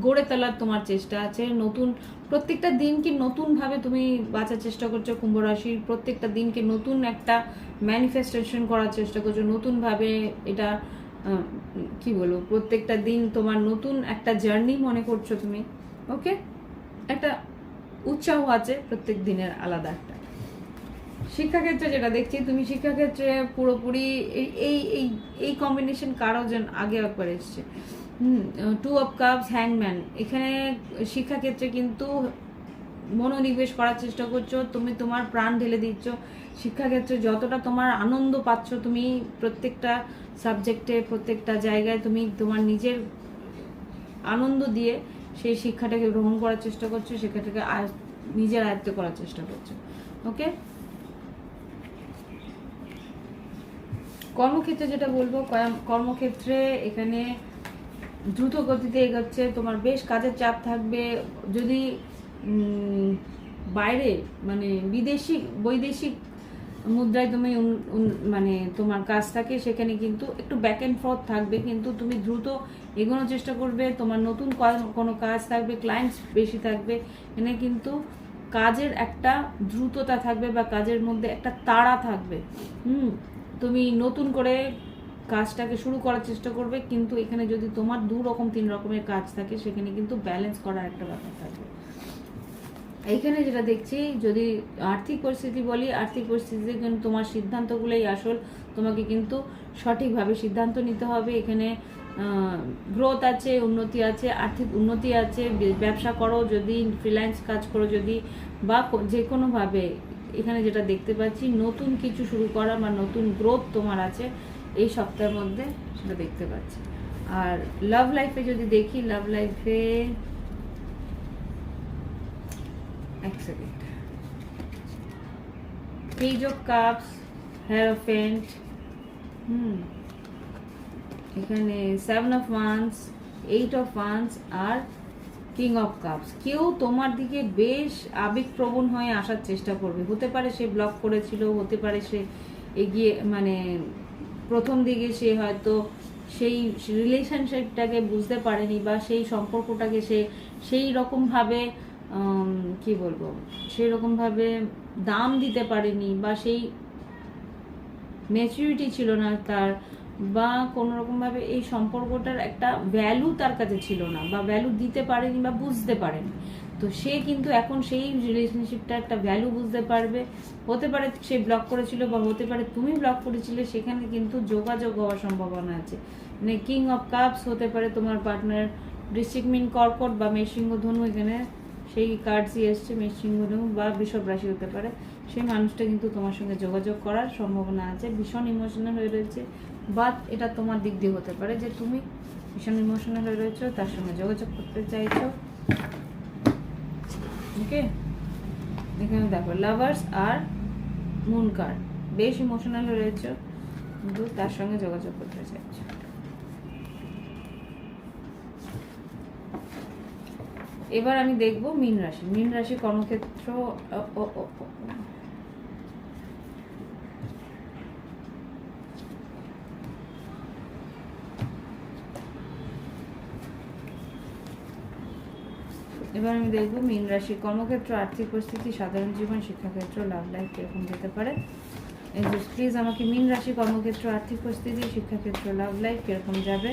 A: গড়ে তোলার তোমার চেষ্টা আছে। নতুন প্রত্যেকটা দিনকে নতুনভাবে তুমি বাঁচার চেষ্টা করছো। কুম্ভ রাশির প্রত্যেকটা দিনকে নতুন একটা ম্যানিফেস্টেশন করার চেষ্টা করছো নতুনভাবে। এটা কি বলবো, প্রত্যেকটা দিন তোমার নতুন একটা জার্নি মনে করছো তুমি। ওকে, একটা উৎসাহ আছে প্রত্যেক দিনের আলাদা একটা। শিক্ষাক্ষেত্রে যেটা দেখছি, তুমি শিক্ষাক্ষেত্রে পুরোপুরি এই এই এই কম্বিনেশন কারো যেন আগে একবার এসছে। 2 অফ কাপস, হ্যাংম্যান। এখানে শিক্ষাক্ষেত্রে কিন্তু মনোনিবেশ করার চেষ্টা করছো, তুমি তোমার প্রাণ ঢেলে দিচ্ছ শিক্ষাক্ষেত্রে। যতটা তোমার আনন্দ পাচ্ছ তুমি প্রত্যেকটা সাবজেক্টে, প্রত্যেকটা জায়গায় তুমি তোমার নিজের আনন্দ দিয়ে সেই শিক্ষাটাকে গ্রহণ করার চেষ্টা করছো, শিক্ষাটাকে নিজের আয়ত্ত করার চেষ্টা করছো। ওকে, কর্মক্ষেত্রে যেটা বলবো, কর্মক্ষেত্রে এখানে দ্রুত গতিতে এগোচ্ছে, তোমার বেশ কাজের চাপ থাকবে। যদি বাইরে মানে বৈদেশিক মুদ্রায় তুমি মানে তোমার কাজ থাকে, সেখানে কিন্তু একটু ব্যাক অ্যান্ড ফোর্থ থাকবে, কিন্তু তুমি দ্রুত এগোনোর চেষ্টা করবে। তোমার নতুন কোনো কাজ থাকবে, ক্লায়েন্টস বেশি থাকবে, এখানে কিন্তু কাজের একটা দ্রুততা থাকবে বা কাজের মধ্যে একটা তাড়া থাকবে। তুমি নতুন করে কাজটাকে শুরু করার চেষ্টা করবে, কিন্তু এখানে যদি তোমার 3 রকমের কাজ থাকে, সেখানে কিন্তু ব্যালেন্স করার একটা ব্যাপার থাকবে। এইখানে যেটা দেখছি, যদি আর্থিক পরিস্থিতি বলি, আর্থিক পরিস্থিতিতে কিন্তু তোমার সিদ্ধান্তগুলোই আসল। তোমাকে কিন্তু সঠিকভাবে সিদ্ধান্ত নিতে হবে। এখানে গ্রোথ আছে, উন্নতি আছে, আর্থিক উন্নতি আছে। ব্যবসা করো যদি, ফ্রিল্যান্স কাজ করো যদি, বা যে কোনোভাবে এখানে যেটা দেখতে পাচ্ছি, নতুন কিছু শুরু করা বা নতুন গ্রোথ তোমার আছে এই সপ্তাহের মধ্যে, সেটা দেখতে পাচ্ছি। আর লাভ লাইফে যদি দেখি, লাভ লাইফে এক second, page of cups, hierophant, এখানে 7 অফ ওয়ান্স, 8 অফ ওয়ান্স আর কিং অফ কাপস। কেউ তোমার দিকে বেশ আবেগপ্রবণ হয়ে আসার চেষ্টা করবে। হতে পারে সে ব্লক করেছিল, হতে পারে সে এগিয়ে মানে প্রথম দিকে সে হয়তো সেই রিলেশনশিপটাকে বুঝতে পারেনি, বা সেই সম্পর্কটাকে সে সেই রকমভাবে কি বলবো, সেই রকমভাবে দাম দিতে পারেনি, বা সেই ম্যাচুরিটি ছিল না তার, বা কোনো রকমভাবে এই সম্পর্কটার একটা ভ্যালু তার কাছে ছিল না, বা ভ্যালু দিতে পারেনি বা বুঝতে পারেনি। তো সে কিন্তু এখন সেই রিলেশনশিপটা একটা ভ্যালু বুঝতে পারবে। হতে পারে সে ব্লক করেছিল, বা হতে পারে তুমি ব্লক করেছিলে, সেখানে কিন্তু যোগাযোগ হওয়ার সম্ভাবনা আছে। মানে কিং অফ কাপস হতে পারে তোমার পার্টনার বৃশ্চিক, মীন, কর্কট বা মেষসিংহ, ধনু। এখানে সেই কার্ডসই এসছে, মেষসিংহ, ধনু বা বৃষভ রাশি হতে পারে। সেই মানুষটা কিন্তু তোমার সঙ্গে যোগাযোগ করার সম্ভাবনা আছে। ভীষণ ইমোশনাল হয়ে রয়েছে, বাট এটা তোমার দিক দিয়ে হতে পারে যে তুমি ভীষণ ইমোশনাল হয়ে রয়েছো, তার সঙ্গে যোগাযোগ করতে চাইছো। ওকে, এখানে দেখো লাভার্স আর মুন কার্ড, বেশ ইমোশনাল হয়ে রয়েছো, কিন্তু তার সঙ্গে যোগাযোগ করতে চাইছো। এবার আমি দেখবো মীন রাশি। মীন রাশি কর্মক্ষেত্র, এবার আমি দেখবো মীন রাশির কর্মক্ষেত্র, আর্থিক পরিস্থিতি, সাধারণ জীবন, শিক্ষাক্ষেত্র, লাভ লাইফ কিরকম যেতে পারে। প্লিজ আমাকে মীন রাশি কর্মক্ষেত্র, আর্থিক পরিস্থিতি, শিক্ষাক্ষেত্র, লাভ লাইফ কিরকম যাবে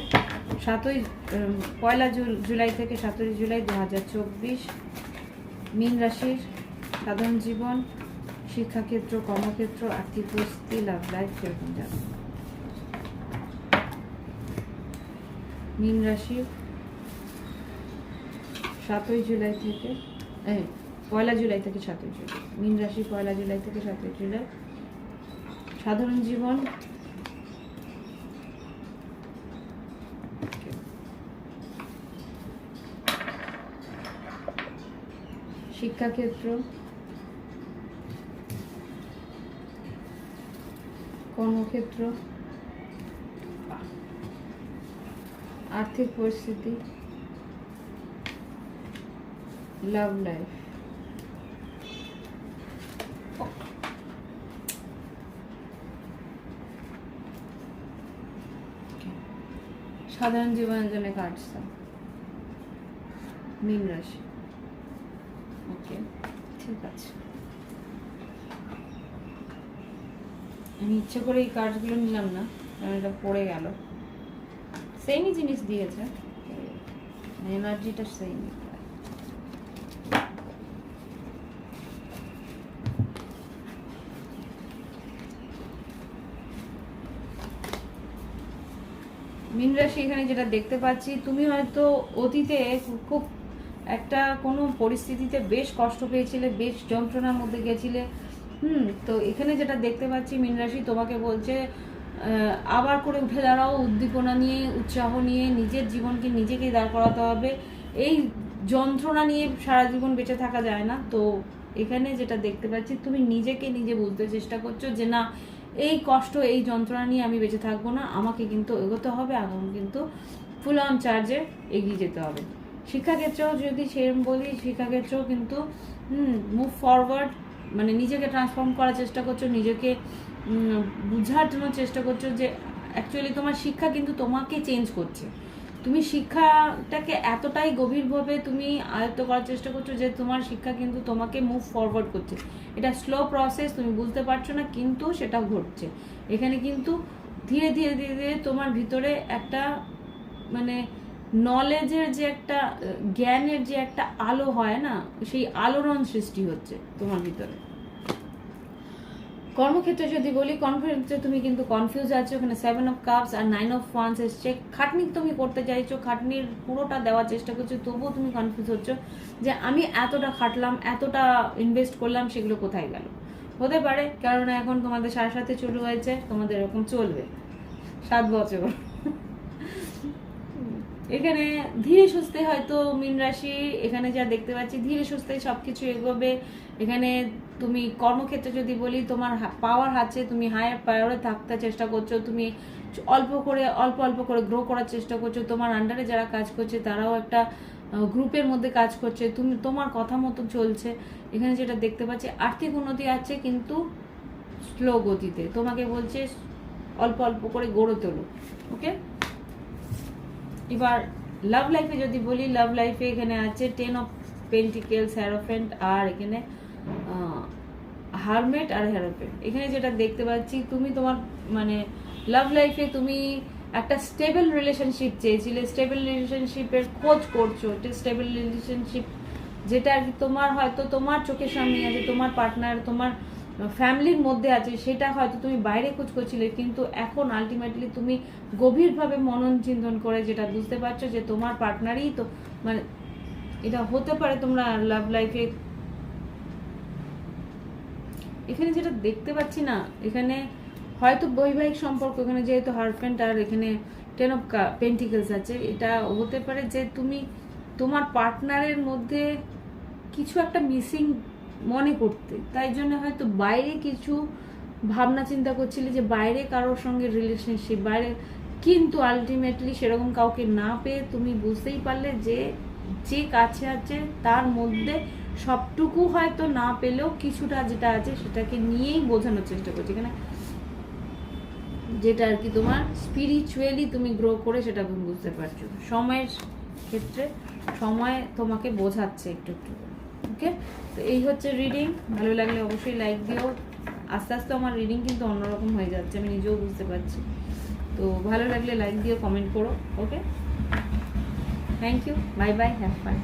A: 1 জুলাই থেকে 7 জুলাই 2024। মীন রাশির সাধারণ জীবন, শিক্ষাক্ষেত্র, কর্মক্ষেত্র, আর্থিক পরিস্থিতি, লাভ লাইফ কিরকম যাবে। মীন রাশির 7 জুলাই থেকে 1 জুলাই থেকে 7 জুলাই, মীন রাশি 1 জুলাই থেকে 7 জুলাই, সাধারণ জীবন, শিক্ষাক্ষেত্র, কর্মক্ষেত্র, আর্থিক পরিস্থিতি, লাভ লাইফ। সাধারণ জীবনের জন্য কাটছে মীন রাশি। ওকে, ঠিক আছে। আমি ইচ্ছে করে এই কার্ডগুলো নিলাম না, কারণ এটা পড়ে গেল। সেমই জিনিস দিয়েছে, এনার্জিটা সেম। মীন রাশি, এখানে যেটা দেখতে পাচ্ছি, তুমি হয়তো অতীতে খুব একটা কোনো পরিস্থিতিতে বেশ কষ্ট পেয়েছিলে, বেশ যন্ত্রণার মধ্যে গেছিলে। তো এখানে যেটা দেখতে পাচ্ছি, মীন রাশি তোমাকে বলছে আবার করে উঠে দাঁড়াও, উদ্দীপনা নিয়ে, উৎসাহ নিয়ে, নিজের জীবনকে নিজেকেই দাঁড় করাতে হবে। এই যন্ত্রণা নিয়ে সারা জীবন বেঁচে থাকা যায় না। তো এখানে যেটা দেখতে পাচ্ছি, তুমি নিজেকে নিজে বুঝতে চেষ্টা করছো যে না, এই কষ্ট, এই যন্ত্রণা নিয়ে আমি বেঁচে থাকবো না, আমাকে কিন্তু এগোতে হবে, এখন কিন্তু ফুল অন চার্জে এগিয়ে যেতে হবে। শিক্ষাক্ষেত্রেও যদি সেরকম বলি, শিক্ষাক্ষেত্রেও কিন্তু মুভ ফরওয়ার্ড, মানে নিজেকে ট্রান্সফর্ম করার চেষ্টা করছো, নিজেকে বুঝার জন্য চেষ্টা করছো যে অ্যাকচুয়ালি তোমার শিক্ষা কিন্তু তোমাকে চেঞ্জ করছে। তুমি শিক্ষাটাকে এতটাই গভীরভাবে তুমি আয়ত্ত করার চেষ্টা করছো যে তোমার শিক্ষা কিন্তু তোমাকে মুভ ফরওয়ার্ড করছে। এটা স্লো প্রসেস, তুমি বুঝতে পারছো না, কিন্তু সেটা ঘটছে। এখানে কিন্তু ধীরে ধীরে ধীরে ধীরে তোমার ভিতরে একটা মানে নলেজের যে একটা, জ্ঞানের যে একটা আলো হয় না, সেই আলোড়ন সৃষ্টি হচ্ছে তোমার ভিতরে। কর্মক্ষেত্রে যদি বলি, কর্মক্ষেত্রে তুমি কিন্তু কনফিউজ আছো। ওখানে 7 অফ কাপস আর 9 অফ ওয়ান্স এসছে। খাটনি তুমি করতে চাইছো, খাটনির পুরোটা দেওয়ার চেষ্টা করছো, তবুও তুমি কনফিউজ হচ্ছ যে আমি এতটা খাটলাম, এতটা ইনভেস্ট করলাম, সেগুলো কোথায় গেল। হতে পারে কারণ এখন তোমাদের 7 শুরু হয়েছে, তোমাদের এরকম চলবে 7 বছর। এখানে ধীরে সুস্থে হয়তো মীন রাশি, এখানে যা দেখতে পাচ্ছি ধীরে সুস্থে সবকিছু এগোবে। এখানে তুমি কর্মক্ষেত্রে যদি বলি, তোমার পাওয়ার আছে, তুমি হায়ার পাওয়ারে থাকতে চেষ্টা করছো, তুমি অল্প অল্প করে গ্রো করার চেষ্টা করছো। তোমার আন্ডারে যারা কাজ করছে তারাও একটা গ্রুপের মধ্যে কাজ করছে, তুমি তোমার কথা মতো চলছে। এখানে যেটা দেখতে পাচ্ছি, আর্থিক উন্নতি আছে কিন্তু স্লো গতিতে। তোমাকে বলছে অল্প অল্প করে গড়ে তোলো। ওকে, এবার লাভ লাইফে যদি বলি, লাভ লাইফে এখানে আছে 10 অফ পেন্টিকেলস, হ্যারোফেন্ট, আর এখানে হারমেট আর হ্যারোফেন্ট। এখানে যেটা দেখতে পাচ্ছি, তুমি তোমার মানে লাভ লাইফে তুমি একটা স্টেবল রিলেশনশিপ চেয়েছিলে, স্টেবল রিলেশনশিপের খোঁজ করছো। এটা স্টেবল রিলেশনশিপ যেটা আর কি তোমার হয়তো তোমার চোখের সামনে আছে, তোমার পার্টনার, তোমার ফ্যামিলির মধ্যে আছে, সেটা হয়তো তুমি বাইরে খোঁজ করছিলে, কিন্তু এখন আলটিমেটলি তুমি গভীরভাবে মনন চিন্তন করে যেটা বুঝতে পারছো যে তোমার পার্টনারই তো, মানে এটা হতে পারে তোমরা লাভ লাইফে। এখানে যেটা দেখতে পাচ্ছি না, এখানে হয়তো বৈবাহিক সম্পর্ক, এখানে যেহেতু হারফেন্ট আর এখানে 10 অফ পেন্টিকেলস আছে, এটা হতে পারে যে তুমি তোমার পার্টনারের মধ্যে কিছু একটা মিসিং মনে করতে, তাই জন্য হয়তো বাইরে কিছু ভাবনা চিন্তা করছিলে যে বাইরে কারোর সঙ্গে রিলেশনশিপ বাইরে, কিন্তু আলটিমেটলি সেরকম কাউকে না পেয়ে তুমি বুঝতেই পারলে যে যে কাছে আছে তার মধ্যে সবটুকু হয়তো না পেলেও কিছুটা যেটা আছে সেটাকে নিয়েই বোঝানোর চেষ্টা করছে। এখানে যেটা আর কি তোমার স্পিরিচুয়ালি তুমি গ্রো করে সেটা বুঝতে পারছো। সময়ের ক্ষেত্রে সময় তোমাকে বোঝাচ্ছে একটু একটু। ওকে, তো এই হচ্ছে রিডিং। ভালো লাগলে অবশ্যই লাইক দিও। আস্তে আস্তে আমার রিডিং কিন্তু অন্যরকম হয়ে যাচ্ছে, আমি নিজেও বুঝতে পারছি। তো ভালো লাগলে লাইক দিও, কমেন্ট করো। Okay, thank you, bye bye, have fun.